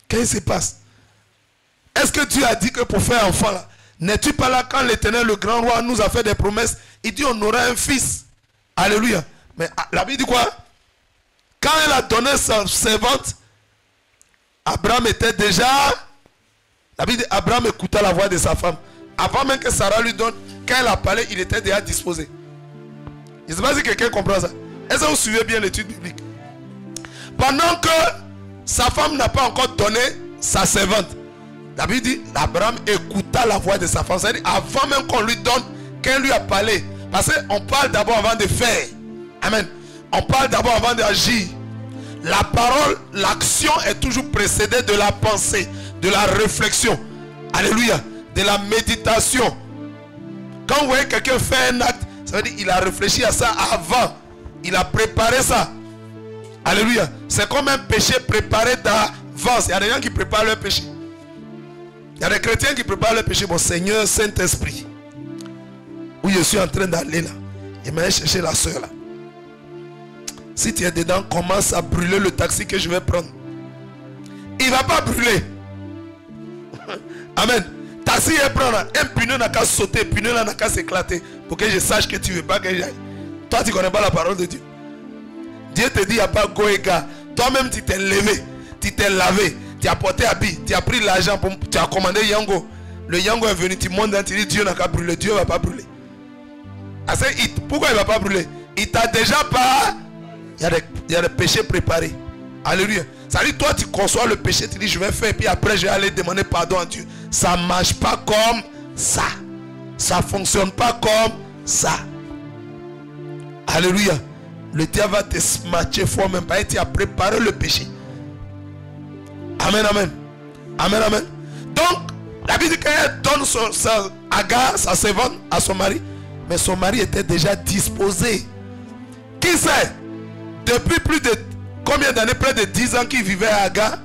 Qu'est-ce qui se passe? Est-ce que Dieu a dit que pour faire enfant là, n'es-tu pas là quand l'Éternel, le grand roi, nous a fait des promesses? Il dit on aura un fils. Alléluia. Mais la Bible dit quoi? Quand elle a donné sa servante, Abraham était déjà... La Bible dit Abraham écouta la voix de sa femme. Avant même que Sarah lui donne, quand elle a parlé, il était déjà disposé. Je ne sais pas si quelqu'un comprend ça. Est-ce que vous suivez bien l'étude biblique? Pendant que sa femme n'a pas encore donné sa servante, la Bible dit Abraham écouta la voix de sa femme. C'est-à-dire avant même qu'on lui donne, qu'elle lui a parlé. Parce qu'on parle d'abord avant de faire. Amen. On parle d'abord avant d'agir. La parole, l'action est toujours précédée de la pensée, de la réflexion. Alléluia. De la méditation. Quand vous voyez quelqu'un faire un acte, ça veut dire qu'il a réfléchi à ça avant. Il a préparé ça. Alléluia. C'est comme un péché préparé d'avance. Il y a des gens qui préparent leur péché. Il y a des chrétiens qui préparent leur péché. Bon Seigneur, Saint-Esprit, où je suis en train d'aller là, il m'a cherché la soeur là. Si tu es dedans, commence à brûler le taxi que je vais prendre. Il ne va pas brûler. Amen. Taxi est prendre. Un pneu n'a qu'à sauter, un pneu n'a qu'à s'éclater. Pour que je sache que tu ne veux pas que j'aille. Toi, tu ne connais pas la parole de Dieu. Dieu te dit, il n'y a pas go et gars. Toi-même, tu t'es levé, tu t'es lavé, tu as porté habit, tu as pris l'argent, tu as commandé Yango. Le Yango est venu, tu montes, tu dis, Dieu n'a qu'à brûler. Dieu ne va pas brûler. Pourquoi il ne va pas brûler? Il t'a déjà pas... Il y a des péchés préparés. Alléluia. Ça dit, toi tu conçois le péché, tu dis je vais faire, puis après je vais aller demander pardon à Dieu. Ça ne marche pas comme ça. Ça ne fonctionne pas comme ça. Alléluia. Le diable va te smatcher fort même pas. Et tu as préparé le péché. Amen, amen. Amen, amen. Donc, la Bible dit qu'elle donne Agar, sa servante, à son mari. Mais son mari était déjà disposé. Qui sait? Depuis plus de combien d'années? Près de 10 ans qu'il vivait à Agar.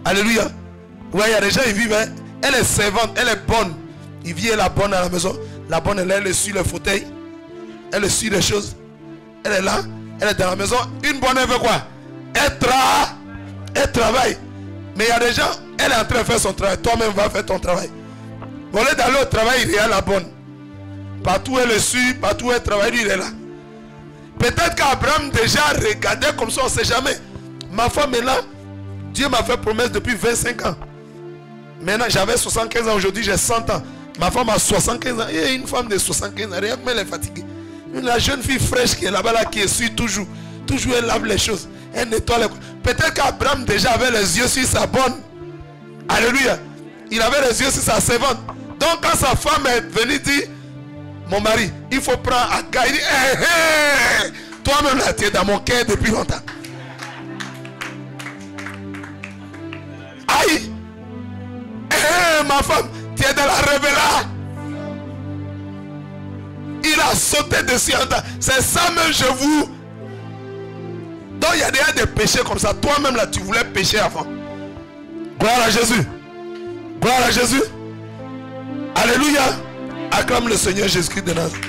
Alléluia. Ouais, il y a des gens qui vivent. Elle est servante, elle est bonne. Il vit la bonne à la maison. La bonne, elle suit le fauteuil. Elle suit les choses. Elle est là. Elle est dans la maison. Une bonne, elle veut quoi? Elle travaille. Mais il y a des gens, elle est en train de faire son travail. Toi-même, va faire ton travail. Au lieu d'aller au travail, il y a la bonne. Partout elle suit, partout elle travaille, lui, il est là. Peut-être qu'Abraham déjà regardait comme ça, on ne sait jamais. Ma femme est là. Dieu m'a fait promesse depuis 25 ans. Maintenant, j'avais 75 ans, aujourd'hui j'ai 100 ans. Ma femme a 75 ans. Et une femme de 75 ans, regarde, mais elle est fatiguée. La jeune fille fraîche qui est là-bas, là, qui suit toujours. Toujours elle lave les choses. Elle nettoie les... Peut-être qu'Abraham déjà avait les yeux sur sa bonne. Alléluia. Il avait les yeux sur sa servante. Donc quand sa femme est venue dire, mon mari, il faut prendre Agar. Il dit, hé, hé, toi-même là, tu es dans mon cœur depuis longtemps. Aïe. Hé, ma femme, tu es dans la révélation. Il a sauté dessus. C'est ça même, je vous. Donc il y a déjà des péchés comme ça. Toi-même là, tu voulais pécher avant. Gloire à Jésus. Gloire à Jésus. Alléluia. Acclame le Seigneur Jésus-Christ de Nazareth.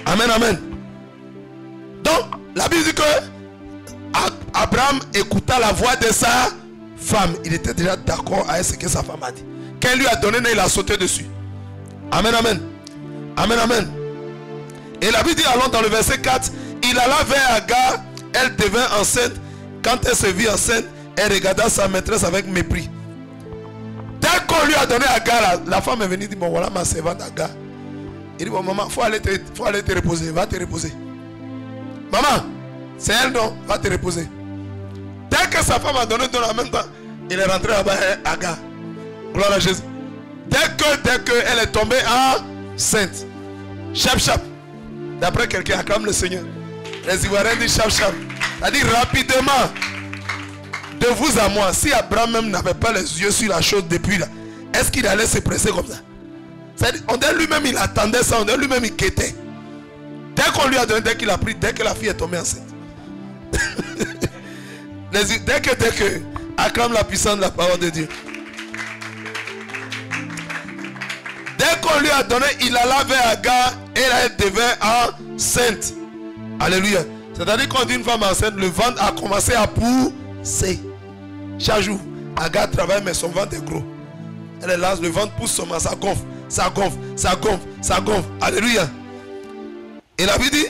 Amen, amen. Donc, la Bible dit que Abraham écouta la voix de sa femme. Il était déjà d'accord avec ce que sa femme a dit. Quand il lui a donné, il a sauté dessus. Amen, amen. Amen, amen. Et la Bible dit, allons dans le verset 4, il alla vers Agar, elle devint enceinte. Quand elle se vit enceinte, elle regarda sa maîtresse avec mépris. Dès qu'on lui a donné Agar, la femme est venue dire, bon voilà ma servante Agar. Il dit, bon maman, il faut aller te reposer, va te reposer. Maman, c'est elle non, va te reposer. Dès que sa femme a donné en même temps, il est rentré là-bas, Agar. Gloire à Jésus. Dès que elle est tombée enceinte. Chap. D'après quelqu'un, acclame le Seigneur. Les Ivoiriens disent chap chap. C'est-à-dire rapidement. De vous à moi, si Abraham même n'avait pas les yeux sur la chose depuis là, est-ce qu'il allait se presser comme ça? C'est-à-dire, on dirait lui-même il attendait ça, on dirait lui-même il quêtait. Dès qu'on lui a donné, dès qu'il a pris, dès que la fille est tombée enceinte. dès que acclame la puissance de la parole de Dieu. Dès qu'on lui a donné, il alla vers Agar et elle devint enceinte. Alléluia. C'est-à-dire qu'on dit une femme enceinte, le ventre a commencé à pousser. Chaque jour, Agar travaille, mais son ventre est gros. Elle est là, le ventre pousse seulement, ça gonfle, ça gonfle, ça gonfle, ça gonfle. Alléluia. Et la Bible dit,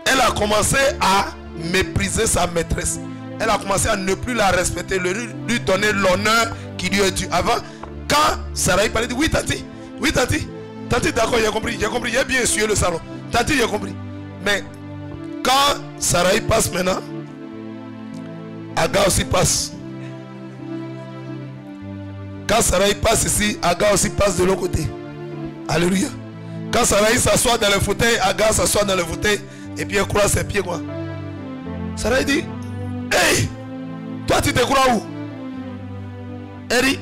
elle a commencé à mépriser sa maîtresse. Elle a commencé à ne plus la respecter, lui donner l'honneur qui lui est dû. Avant, quand Sarah parlait, dit oui tati, tati d'accord, j'ai compris, j'ai bien essuyé le salon. Tati, j'ai compris. Mais quand Sarah passe maintenant, Agar aussi passe. Quand Sarah passe ici, Agar aussi passe de l'autre côté. Alléluia. Quand Sarah s'assoit dans le fauteuil, Agar s'assoit dans le fauteuil et puis elle croise ses pieds quoi. Sarah dit, hey, toi tu te crois où? Elle dit,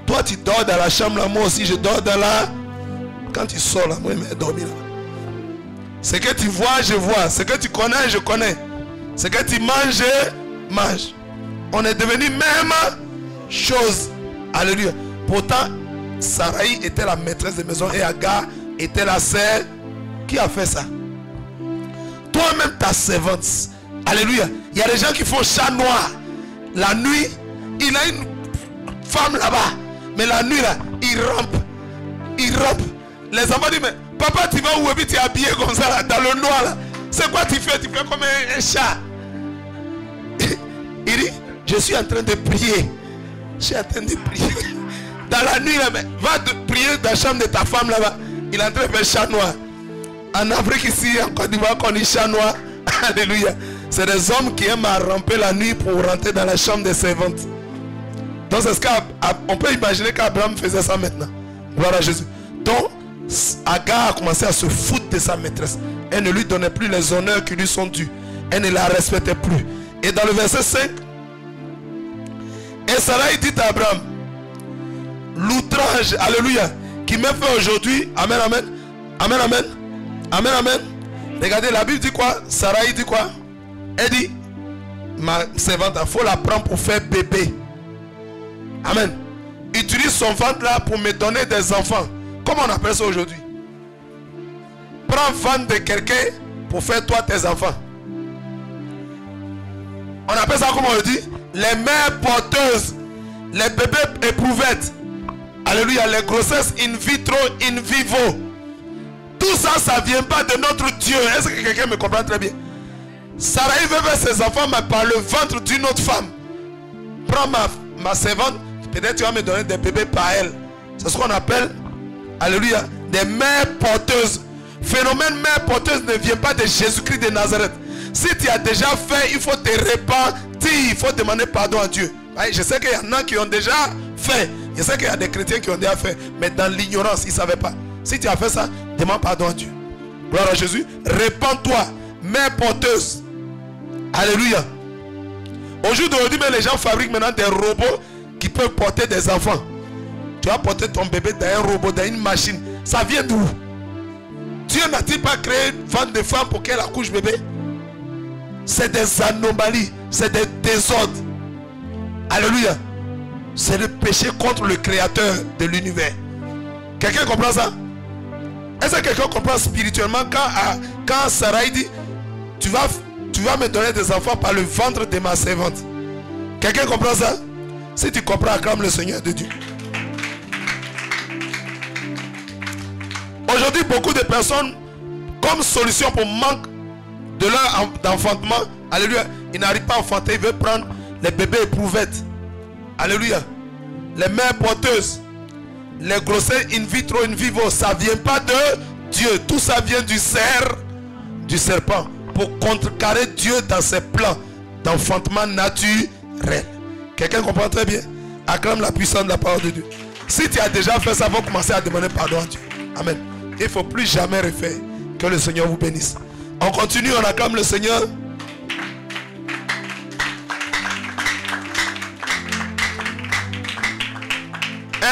toi tu dors dans la chambre là, moi aussi je dors dans la... Quand tu sors là, moi je vais dormir là. Ce que tu vois, je vois. Ce que tu connais, je connais. Ce que tu manges, je mange. On est devenu même chose. Alléluia. Pourtant, Sarai était la maîtresse de maison et Agar était la sœur. Qui a fait ça? Toi-même ta servante. Alléluia. Il y a des gens qui font chat noir. La nuit, il a une femme là-bas. Mais la nuit là, il rampe. Il rampe. Les enfants disent, mais papa, tu vas où? Et puis tu es habillé comme ça là, dans le noir là. C'est quoi tu fais? Tu fais comme un chat. Il dit, je suis en train de prier. Je suis en train de prier. Dans la nuit là, mais va prier dans la chambre de ta femme là-bas. Il est en train de faire chat noir. En Afrique ici, en Côte d'Ivoire, qu'on dit chat noir. Alléluia. C'est des hommes qui aiment à ramper la nuit pour rentrer dans la chambre des servantes. Donc c'est ce qu'on peut imaginer qu'Abraham faisait ça maintenant. Gloire à Jésus. Donc Agar a commencé à se foutre de sa maîtresse. Elle ne lui donnait plus les honneurs qui lui sont dus. Elle ne la respectait plus. Et dans le verset 5, et Sarah dit à Abraham, l'outrage, alléluia, qui m'est fait aujourd'hui, amen, amen, amen, amen, amen, amen. Regardez, la Bible dit quoi? Sarah dit quoi? Elle dit, ma servante, il faut la prendre pour faire bébé. Amen. Utilise son ventre là pour me donner des enfants. Comment on appelle ça aujourd'hui? Prends ventre de quelqu'un pour faire toi tes enfants. On appelle ça comment on dit? Les mères porteuses, les bébés éprouvettes. Alléluia, les grossesses in vitro, in vivo. Tout ça, ça ne vient pas de notre Dieu. Est-ce que quelqu'un me comprend très bien? Sarah veut faire ses enfants, mais par le ventre d'une autre femme. Prends ma servante, peut-être tu vas me donner des bébés par elle. C'est ce qu'on appelle, alléluia, des mères porteuses. Phénomène mère porteuse ne vient pas de Jésus-Christ de Nazareth. Si tu as déjà fait, il faut te repentir, il faut demander pardon à Dieu. Je sais qu'il y en a qui ont déjà fait. Je sais qu'il y a des chrétiens qui ont déjà fait. Mais dans l'ignorance, ils ne savaient pas. Si tu as fait ça, demande pardon à Dieu. Gloire à Jésus. Répands-toi, mère porteuse. Alléluia. Aujourd'hui, les gens fabriquent maintenant des robots qui peuvent porter des enfants. Tu vas porter ton bébé dans un robot, dans une machine. Ça vient d'où? Dieu n'a-t-il pas créé une femme de femme pour qu'elle accouche bébé? C'est des anomalies, c'est des désordres. Alléluia. C'est le péché contre le créateur de l'univers. Quelqu'un comprend ça? Est-ce que quelqu'un comprend spirituellement quand Sarah dit, tu vas me donner des enfants par le ventre de ma servante? Quelqu'un comprend ça? Si tu comprends, acclame le Seigneur de Dieu. Aujourd'hui, beaucoup de personnes, comme solution pour manque de leur d'enfantement, alléluia, ils n'arrivent pas à enfanter, ils veulent prendre les bébés éprouvettes. Alléluia. Les mères porteuses, les grossesses in vitro, in vivo, ça ne vient pas de Dieu. Tout ça vient du serpent, pour contrecarrer Dieu dans ses plans d'enfantement naturel. Quelqu'un comprend très bien? Acclame la puissance de la parole de Dieu. Si tu as déjà fait ça, va commencer à demander pardon à Dieu. Amen. Il ne faut plus jamais refaire. Que le Seigneur vous bénisse. On continue, on acclame le Seigneur.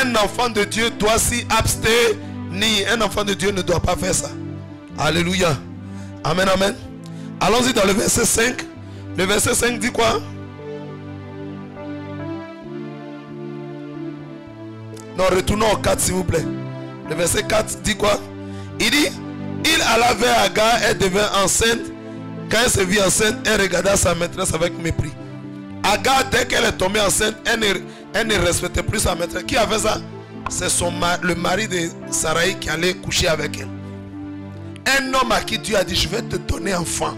Un enfant de Dieu doit s'y abstenir. Un enfant de Dieu ne doit pas faire ça. Alléluia. Amen, amen. Allons-y dans le verset 5. Le verset 5 dit quoi? Non, retournons au 4 s'il vous plaît. Le verset 4 dit quoi? Il dit, il alla vers Agar, elle devint enceinte. Quand elle se vit enceinte, elle regarda sa maîtresse avec mépris. Agar, dès qu'elle est tombée enceinte, elle ne respectait plus sa maîtresse. Qui a fait ça? C'est le mari de Sarai qui allait coucher avec elle. Un homme à qui Dieu a dit, je vais te donner enfant.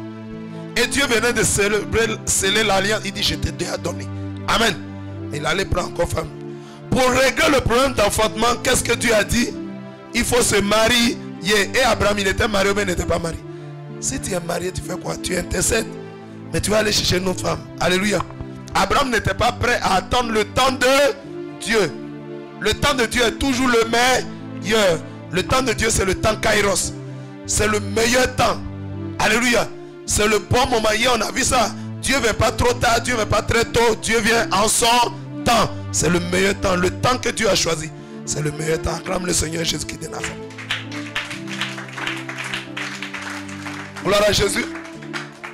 Et Dieu venait de sceller l'alliance. Il dit, je t'ai déjà donné. Amen. Il allait prendre encore femme. Pour régler le problème d'enfantement, qu'est-ce que Dieu a dit? Il faut se marier. Et Abraham, il était marié ou il n'était pas marié? Si tu es marié, tu fais quoi? Tu intercèdes. Mais tu vas aller chercher une autre femme. Alléluia. Abraham n'était pas prêt à attendre le temps de Dieu. Le temps de Dieu est toujours le meilleur. Le temps de Dieu, c'est le temps Kairos. C'est le meilleur temps. Alléluia. C'est le bon moment. Hier, on a vu ça. Dieu ne vient pas trop tard, Dieu ne vient pas très tôt. Dieu vient en son temps. C'est le meilleur temps. Le temps que Dieu a choisi, c'est le meilleur temps. Acclame le Seigneur Jésus-Christ de Nazareth. Gloire à Jésus.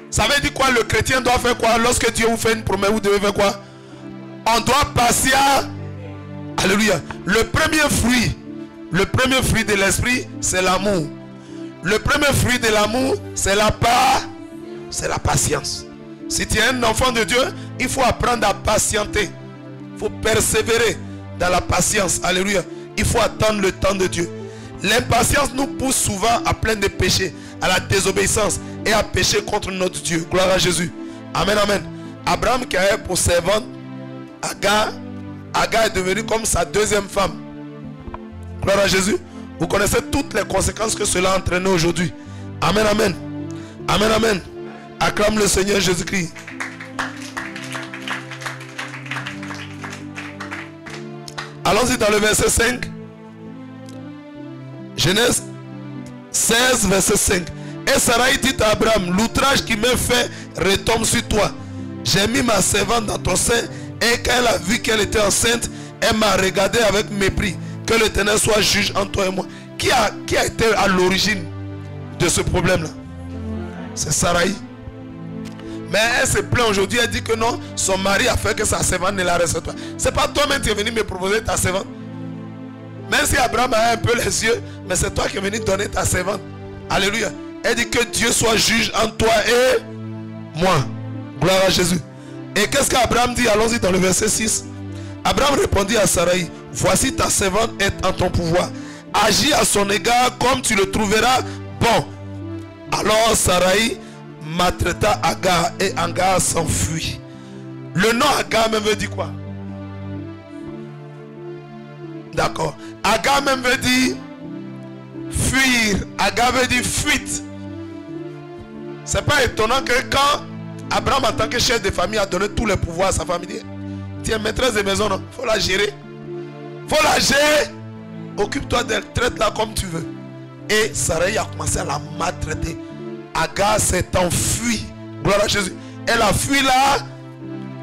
Ça veut dire quoi? Le chrétien doit faire quoi? Lorsque Dieu vous fait une promesse, vous devez faire quoi? On doit passer à... Alléluia. Le premier fruit de l'esprit, c'est l'amour. Le premier fruit de l'amour, c'est la patience. Si tu es un enfant de Dieu, il faut apprendre à patienter. Il faut persévérer dans la patience. Alléluia. Il faut attendre le temps de Dieu. L'impatience nous pousse souvent à plein de péchés, à la désobéissance et à pécher contre notre Dieu. Gloire à Jésus. Amen, amen. Abraham qui avait pour servante Agar est devenue comme sa deuxième femme. Gloire à Jésus. Vous connaissez toutes les conséquences que cela a entraîné aujourd'hui. Amen, amen. Amen, amen. Acclame le Seigneur Jésus-Christ. Allons-y dans le verset 5. Genèse 16, verset 5. Et Sarai dit à Abraham, l'outrage qui m'est fait retombe sur toi. J'ai mis ma servante dans ton sein. Et quand elle a vu qu'elle était enceinte, elle m'a regardé avec mépris. Que l'Éternel soit juge entre toi et moi. Qui a été à l'origine de ce problème-là? C'est Sarai. Mais elle se plaint aujourd'hui. Elle dit que non, son mari a fait que sa servante ne la respecte pas. C'est pas toi-même qui es venu me proposer ta servante. Même si Abraham a un peu les yeux, mais c'est toi qui es venu donner ta servante. Alléluia. Elle dit que Dieu soit juge entre toi et moi. Gloire à Jésus. Et qu'est-ce qu'Abraham dit? Allons-y dans le verset 6. Abraham répondit à Sarai, voici ta servante est en ton pouvoir. Agis à son égard comme tu le trouveras bon. Alors Sarai maltraita Agar et Agar s'enfuit. Le nom Agar même veut dire quoi? D'accord. Agar même veut dire fuir. Agar veut dire fuite. C'est pas étonnant que quand Abraham en tant que chef de famille a donné tous les pouvoirs à sa famille, tu es maîtresse de maison, non? Faut la gérer. Faut la gérer. Occupe-toi d'elle, traite-la comme tu veux. Et Sarai a commencé à la maltraiter. Agar s'est enfuie. Gloire à Jésus. Elle a fui là.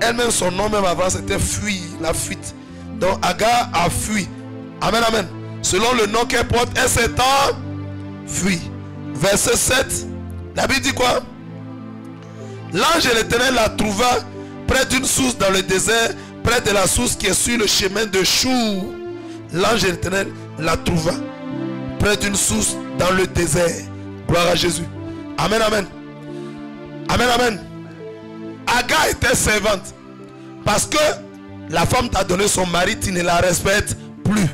Elle-même, son nom même avant, c'était fuir, la fuite. Donc Agar a fui. Amen, amen. Selon le nom qu'elle porte, elle s'est enfuie. Verset 7. La Bible dit quoi? L'ange de l'Éternel la trouva près d'une source dans le désert, près de la source qui est sur le chemin de Chour. L'ange de l'Éternel la trouva près d'une source dans le désert. Gloire à Jésus. Amen, amen. Amen, amen. Agar était servante. Parce que la femme t'a donné son mari, tu ne la respectes plus.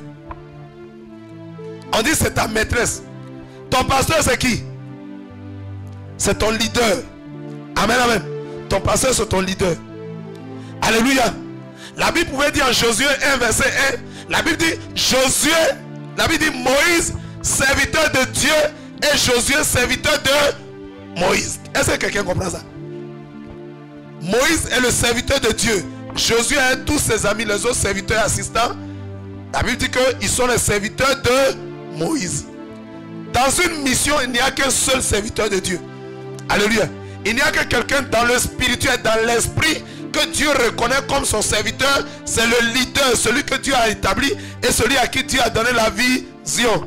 On dit c'est ta maîtresse. Ton pasteur c'est qui? C'est ton leader. Amen, amen. Ton pasteur c'est ton leader. Alléluia. La Bible pouvait dire en Josué 1 verset 1. La Bible dit Josué. La Bible dit Moïse serviteur de Dieu et Josué serviteur de Moïse. Est-ce que quelqu'un comprend ça? Moïse est le serviteur de Dieu. Josué a tous ses amis, les autres serviteurs et assistants. La Bible dit qu'ils sont les serviteurs de Moïse. Dans une mission, il n'y a qu'un seul serviteur de Dieu. Alléluia. Il n'y a que quelqu'un dans le spirituel, dans l'esprit, que Dieu reconnaît comme son serviteur. C'est le leader, celui que Dieu a établi et celui à qui Dieu a donné la vision.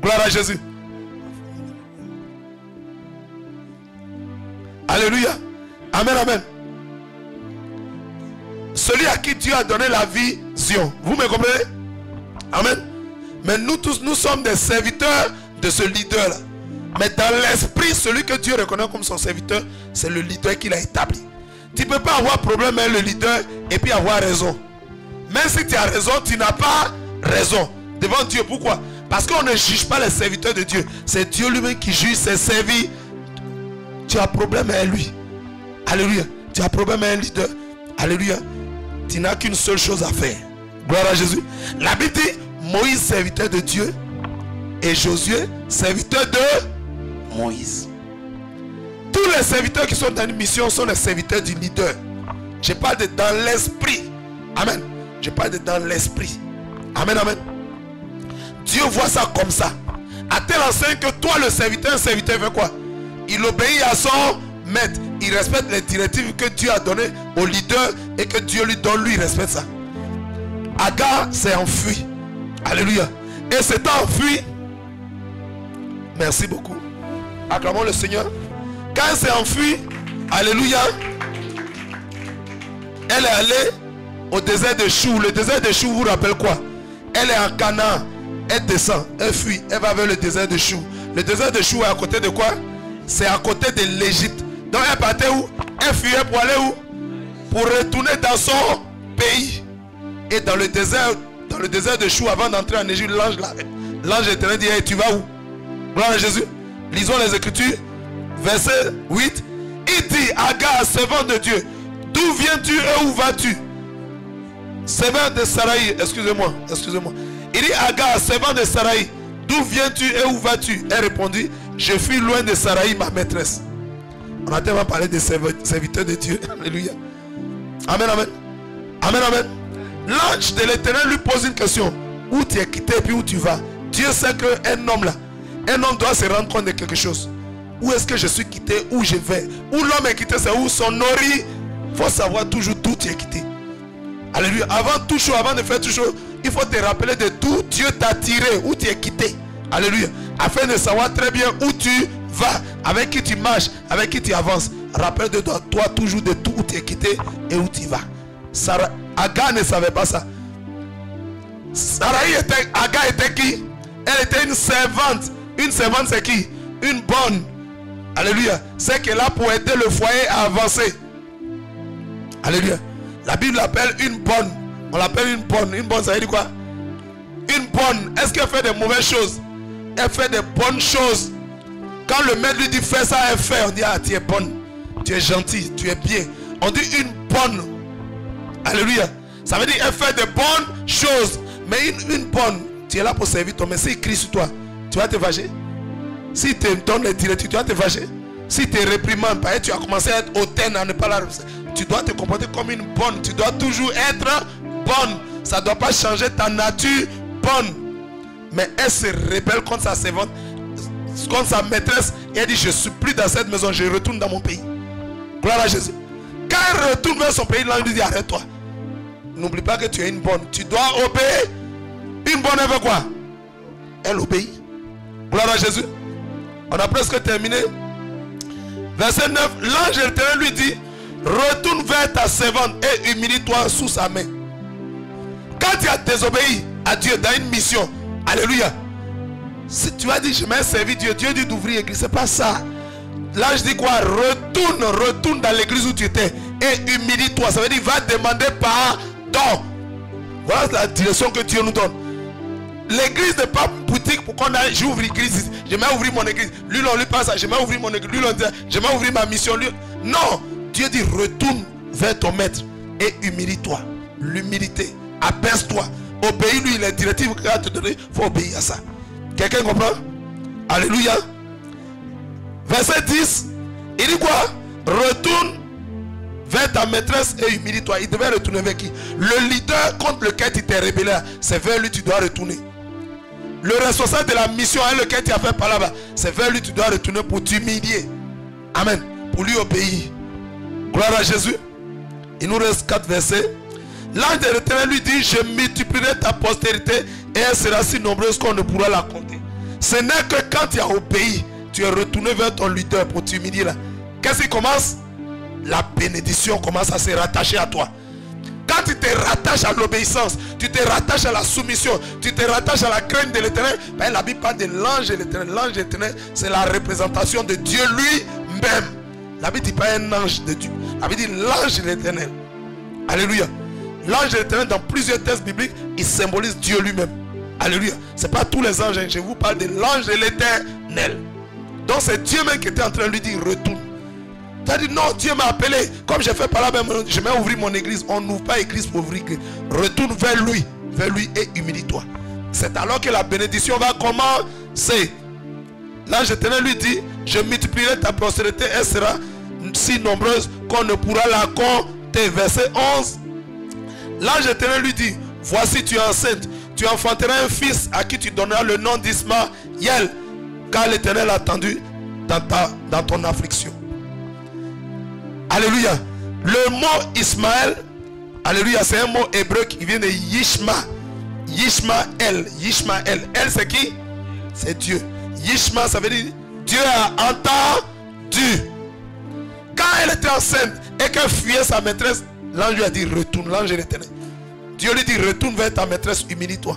Gloire à Jésus. Alléluia. Amen, amen. Celui à qui Dieu a donné la vision. Vous me comprenez? Amen. Mais nous tous, nous sommes des serviteurs de ce leader-là. Mais dans l'esprit, celui que Dieu reconnaît comme son serviteur, c'est le leader qu'il a établi. Tu ne peux pas avoir problème avec le leader et puis avoir raison. Même si tu as raison, tu n'as pas raison devant Dieu. Pourquoi? Parce qu'on ne juge pas les serviteurs de Dieu. C'est Dieu lui-même qui juge ses serviteurs. Tu as problème avec lui. Alléluia. Tu as problème avec un leader. Alléluia. Tu n'as qu'une seule chose à faire. Gloire à Jésus. La Bible dit Moïse, serviteur de Dieu, et Josué, serviteur de Moïse. Tous les serviteurs qui sont dans une mission sont les serviteurs du leader. Je parle de dans l'esprit. Amen. Je parle de dans l'esprit. Amen, amen. Dieu voit ça comme ça. À tel enseigne que toi, le serviteur, un serviteur fait quoi? Il obéit à son maître. Il respecte les directives que Dieu a données au leader et que Dieu lui donne, lui, il respecte ça. Agar s'est enfui. Alléluia. Et s'est enfui. Merci beaucoup. Acclamons le Seigneur. Quand elle s'est enfuie, alléluia, elle est allée au désert de Chou. Le désert de Chou vous rappelle quoi? Elle est en Canaan. Elle descend, elle fuit, elle va vers le désert de Chou. Le désert de Chou est à côté de quoi? C'est à côté de l'Égypte. Donc elle partait où? Elle fuyait pour aller où? Pour retourner dans son pays. Et dans le désert de Chou, avant d'entrer en Égypte, l'ange éternel dit, hey, tu vas où? Gloire à Jésus. Lisons les Écritures. Verset 8. Il dit, Agar, servant de Dieu, d'où viens-tu et où vas-tu? Servant de Saraï, excusez-moi. Il dit, Agar, servant de Saraï, d'où viens-tu et où vas-tu? Elle répondit, je fuis loin de Saraï, ma maîtresse. On a tellement parlé des serviteurs de Dieu. Alléluia. Amen, amen. Amen, amen. L'ange de l'Éternel lui pose une question. Où tu es quitté et puis où tu vas? Dieu sait qu'un homme là, un homme doit se rendre compte de quelque chose. Où est-ce que je suis quitté? Où je vais? Où l'homme est quitté, c'est où son ori. Il faut savoir toujours d'où tu es quitté. Alléluia. Avant tout chose, avant de faire tout chose, il faut te rappeler de d'où Dieu t'a tiré, où tu es quitté. Alléluia. Afin de savoir très bien où tu vas, avec qui tu marches, avec qui tu avances. Rappelle de toi toujours de tout où tu es quitté et où tu vas. Agar ne savait pas ça. Agar était qui? Elle était une servante. Une servante c'est qui? Une bonne. Alléluia. C'est qu'elle est là pour aider le foyer à avancer. Alléluia. La Bible l'appelle une bonne. On l'appelle une bonne. Une bonne ça veut dire quoi? Une bonne. Est-ce qu'elle fait des mauvaises choses? Elle fait des bonnes choses. Quand le maître lui dit fais ça, elle fait. On dit ah tu es bonne. Tu es gentil. Tu es bien. On dit une bonne. Alléluia. Ça veut dire elle fait des bonnes choses. Mais une bonne. Tu es là pour servir ton maître. S'il crie sur toi, tu vas te fâcher. Si tu donnes les directives, tu vas te fâcher. Si tu es réprimande, tu as commencé à être hautaine, à ne pas la... Tu dois te comporter comme une bonne. Tu dois toujours être bonne. Ça ne doit pas changer ta nature bonne. Mais elle se rebelle contre sa servante, contre sa maîtresse. Et elle dit, je ne suis plus dans cette maison, je retourne dans mon pays. Gloire à Jésus. Quand elle retourne vers son pays, l'ange lui dit, arrête-toi. N'oublie pas que tu es une bonne. Tu dois obéir. Une bonne, elle veut quoi? Elle obéit. Gloire à Jésus. On a presque terminé. Verset 9. L'ange éternel lui dit, retourne vers ta servante et humilie-toi sous sa main. Quand tu as désobéi à Dieu dans une mission, alléluia. Si tu as dit je m'ai servi Dieu, Dieu dit d'ouvrir l'église, c'est pas ça. L'ange dit quoi? Retourne dans l'église où tu étais et humilie-toi. Ça veut dire va demander pardon. Voilà la direction que Dieu nous donne. L'église n'est pas boutique pour qu'on aille, j'ouvre l'église, je vais ouvrir mon église. Lui, on lui passe ça, je vais ouvrir mon église. Lui, on dit, je vais ouvrir ma mission. Lui, non, Dieu dit retourne vers ton maître et humilie-toi. L'humilité, abaisse-toi. Obéis-lui les directives qu'il va te donner, il faut obéir à ça. Quelqu'un comprend? Alléluia. Verset 10, il dit quoi? Retourne vers ta maîtresse et humilie-toi. Il devait retourner vers qui? Le leader contre lequel tu t'es rébellé, c'est vers lui que tu dois retourner. Le responsable de la mission avec lequel tu as fait par là-bas, c'est vers lui que tu dois retourner pour t'humilier. Amen. Pour lui obéir. Gloire à Jésus. Il nous reste 4 versets. L'ange de l'Éternel lui dit, je multiplierai ta postérité et elle sera si nombreuse qu'on ne pourra la compter. Ce n'est que quand tu as obéi, tu es retourné vers ton leader pour t'humilier là. Qu'est-ce qui commence? La bénédiction commence à se rattacher à toi. Quand tu te rattaches à l'obéissance, tu te rattaches à la soumission, tu te rattaches à la crainte de l'Éternel, ben, la Bible parle de l'ange de l'Éternel. L'ange de l'Éternel, c'est la représentation de Dieu lui-même. La Bible ne dit pas un ange de Dieu. La Bible dit l'ange de l'Éternel. Alléluia. L'ange de l'Éternel, dans plusieurs textes bibliques, il symbolise Dieu lui-même. Alléluia. Ce n'est pas tous les anges. Je vous parle de l'ange de l'Éternel. Donc c'est Dieu même qui était en train de lui dire retourne. Tu as dit non, Dieu m'a appelé. Comme j'ai fait par là, je vais ouvrir mon église. On n'ouvre pas église pour ouvrir église. Retourne vers lui et humilie-toi. C'est alors que la bénédiction va commencer. L'ange de l'Éternel lui dit, je multiplierai ta postérité, elle sera si nombreuse qu'on ne pourra la compter. Verset 11. L'ange de l'Éternel lui dit, voici tu es enceinte, tu enfanteras un fils à qui tu donneras le nom d'Ismaël, car l'Éternel a attendu dans ton affliction. Alléluia. Le mot Ismaël, alléluia, c'est un mot hébreu qui vient de Yishma. Yishmaël. Elle c'est qui? C'est Dieu. Yishma, ça veut dire Dieu a entendu. Quand elle était enceinte et qu'elle fuyait sa maîtresse, l'ange lui a dit retourne, l'ange de l'Éternel. Dieu lui dit retourne vers ta maîtresse, humilie-toi.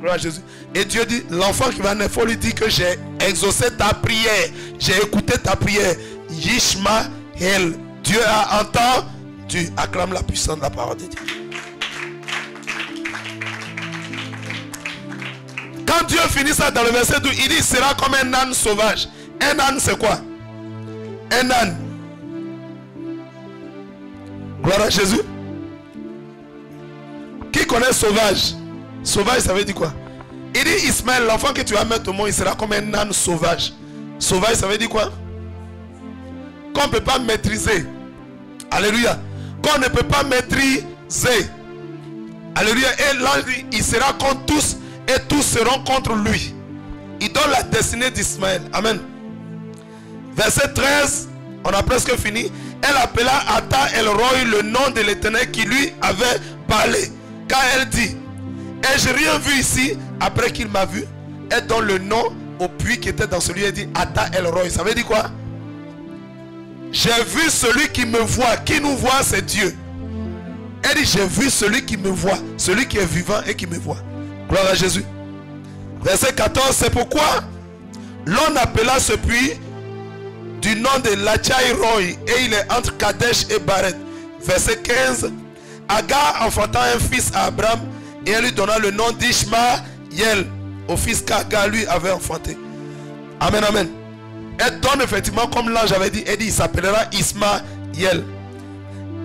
Gloire à Jésus. Et Dieu dit, l'enfant qui va naître, il faut lui dire que j'ai exaucé ta prière. J'ai écouté ta prière. Yishmaël. Dieu a entendu. Acclame la puissance de la parole de Dieu. Quand Dieu finit ça dans le verset 12, il dit, il sera comme un âne sauvage. Un âne c'est quoi? Un âne. Gloire à Jésus. Qui connaît sauvage? Sauvage ça veut dire quoi? Il dit Ismaël, l'enfant que tu vas mettre au monde, il sera comme un âne sauvage. Sauvage ça veut dire quoi? Qu'on ne peut pas maîtriser. Alléluia. Qu'on ne peut pas maîtriser. Alléluia. Et l'ange dit, il sera contre tous et tous seront contre lui. Il donne la destinée d'Ismaël. Amen. Verset 13, on a presque fini. Elle appela Ata El Roi le nom de l'Éternel qui lui avait parlé. Car elle dit, ai-je rien vu ici après qu'il m'a vu? Elle donne le nom au puits qui était dans celui. Elle dit Ata El Roi. Ça veut dire quoi? J'ai vu celui qui me voit. Qui nous voit, c'est Dieu. Elle dit, j'ai vu celui qui me voit. Celui qui est vivant et qui me voit. Gloire à Jésus. Verset 14, c'est pourquoi l'on appela ce puits du nom de Lachai Roy. Et il est entre Kadesh et Baret. Verset 15, Agar enfanta un fils à Abraham. Et elle lui donna le nom d'Ishmaël, au fils qu'Agar lui avait enfanté. Amen, amen. Elle donne effectivement, comme l'ange avait dit, elle dit, il s'appellera Ismaël.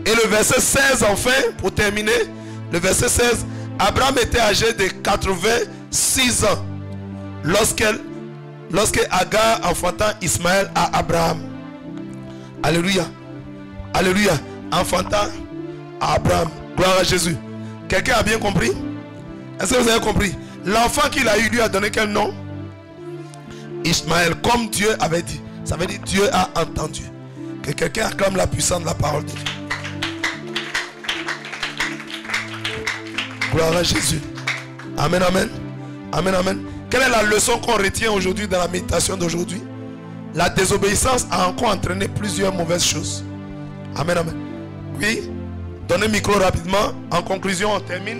Et le verset 16, enfin, pour terminer, le verset 16, Abraham était âgé de 86 ans lorsque Agar enfanta Ismaël à Abraham. Alléluia. Alléluia. Enfanta à Abraham. Gloire à Jésus. Quelqu'un a bien compris? Est-ce que vous avez compris? L'enfant qu'il a eu, lui a donné quel nom? Ismaël, comme Dieu avait dit. Ça veut dire Dieu a entendu. Que quelqu'un acclame la puissance de la parole de Dieu. Gloire à Jésus. Amen, amen. Amen, amen. Quelle est la leçon qu'on retient aujourd'hui dans la méditation d'aujourd'hui? La désobéissance a encore entraîné plusieurs mauvaises choses. Amen, amen. Oui. Donnez le micro rapidement. En conclusion, on termine.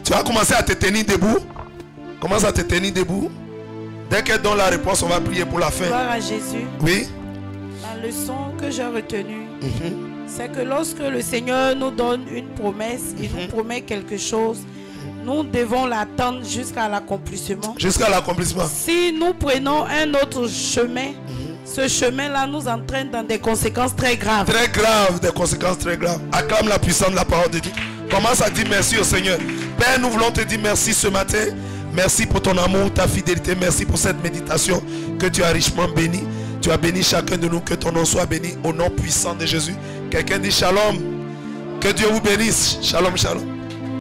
Tu vas commencer à te tenir debout. Commence à te tenir debout. Dès qu'elle donne la réponse, on va prier pour la fin. Gloire à Jésus. Oui. La leçon que j'ai retenue, c'est que lorsque le Seigneur nous donne une promesse, il nous promet quelque chose, nous devons l'attendre jusqu'à l'accomplissement. Jusqu'à l'accomplissement. Si nous prenons un autre chemin, ce chemin-là nous entraîne dans des conséquences très graves. Très graves, des conséquences très graves. Acclame la puissance de la parole de Dieu. Commence à dire merci au Seigneur. Père, nous voulons te dire merci ce matin. Merci pour ton amour, ta fidélité. Merci pour cette méditation que tu as richement bénie. Tu as béni chacun de nous. Que ton nom soit béni au nom puissant de Jésus. Quelqu'un dit shalom. Que Dieu vous bénisse. Shalom, shalom.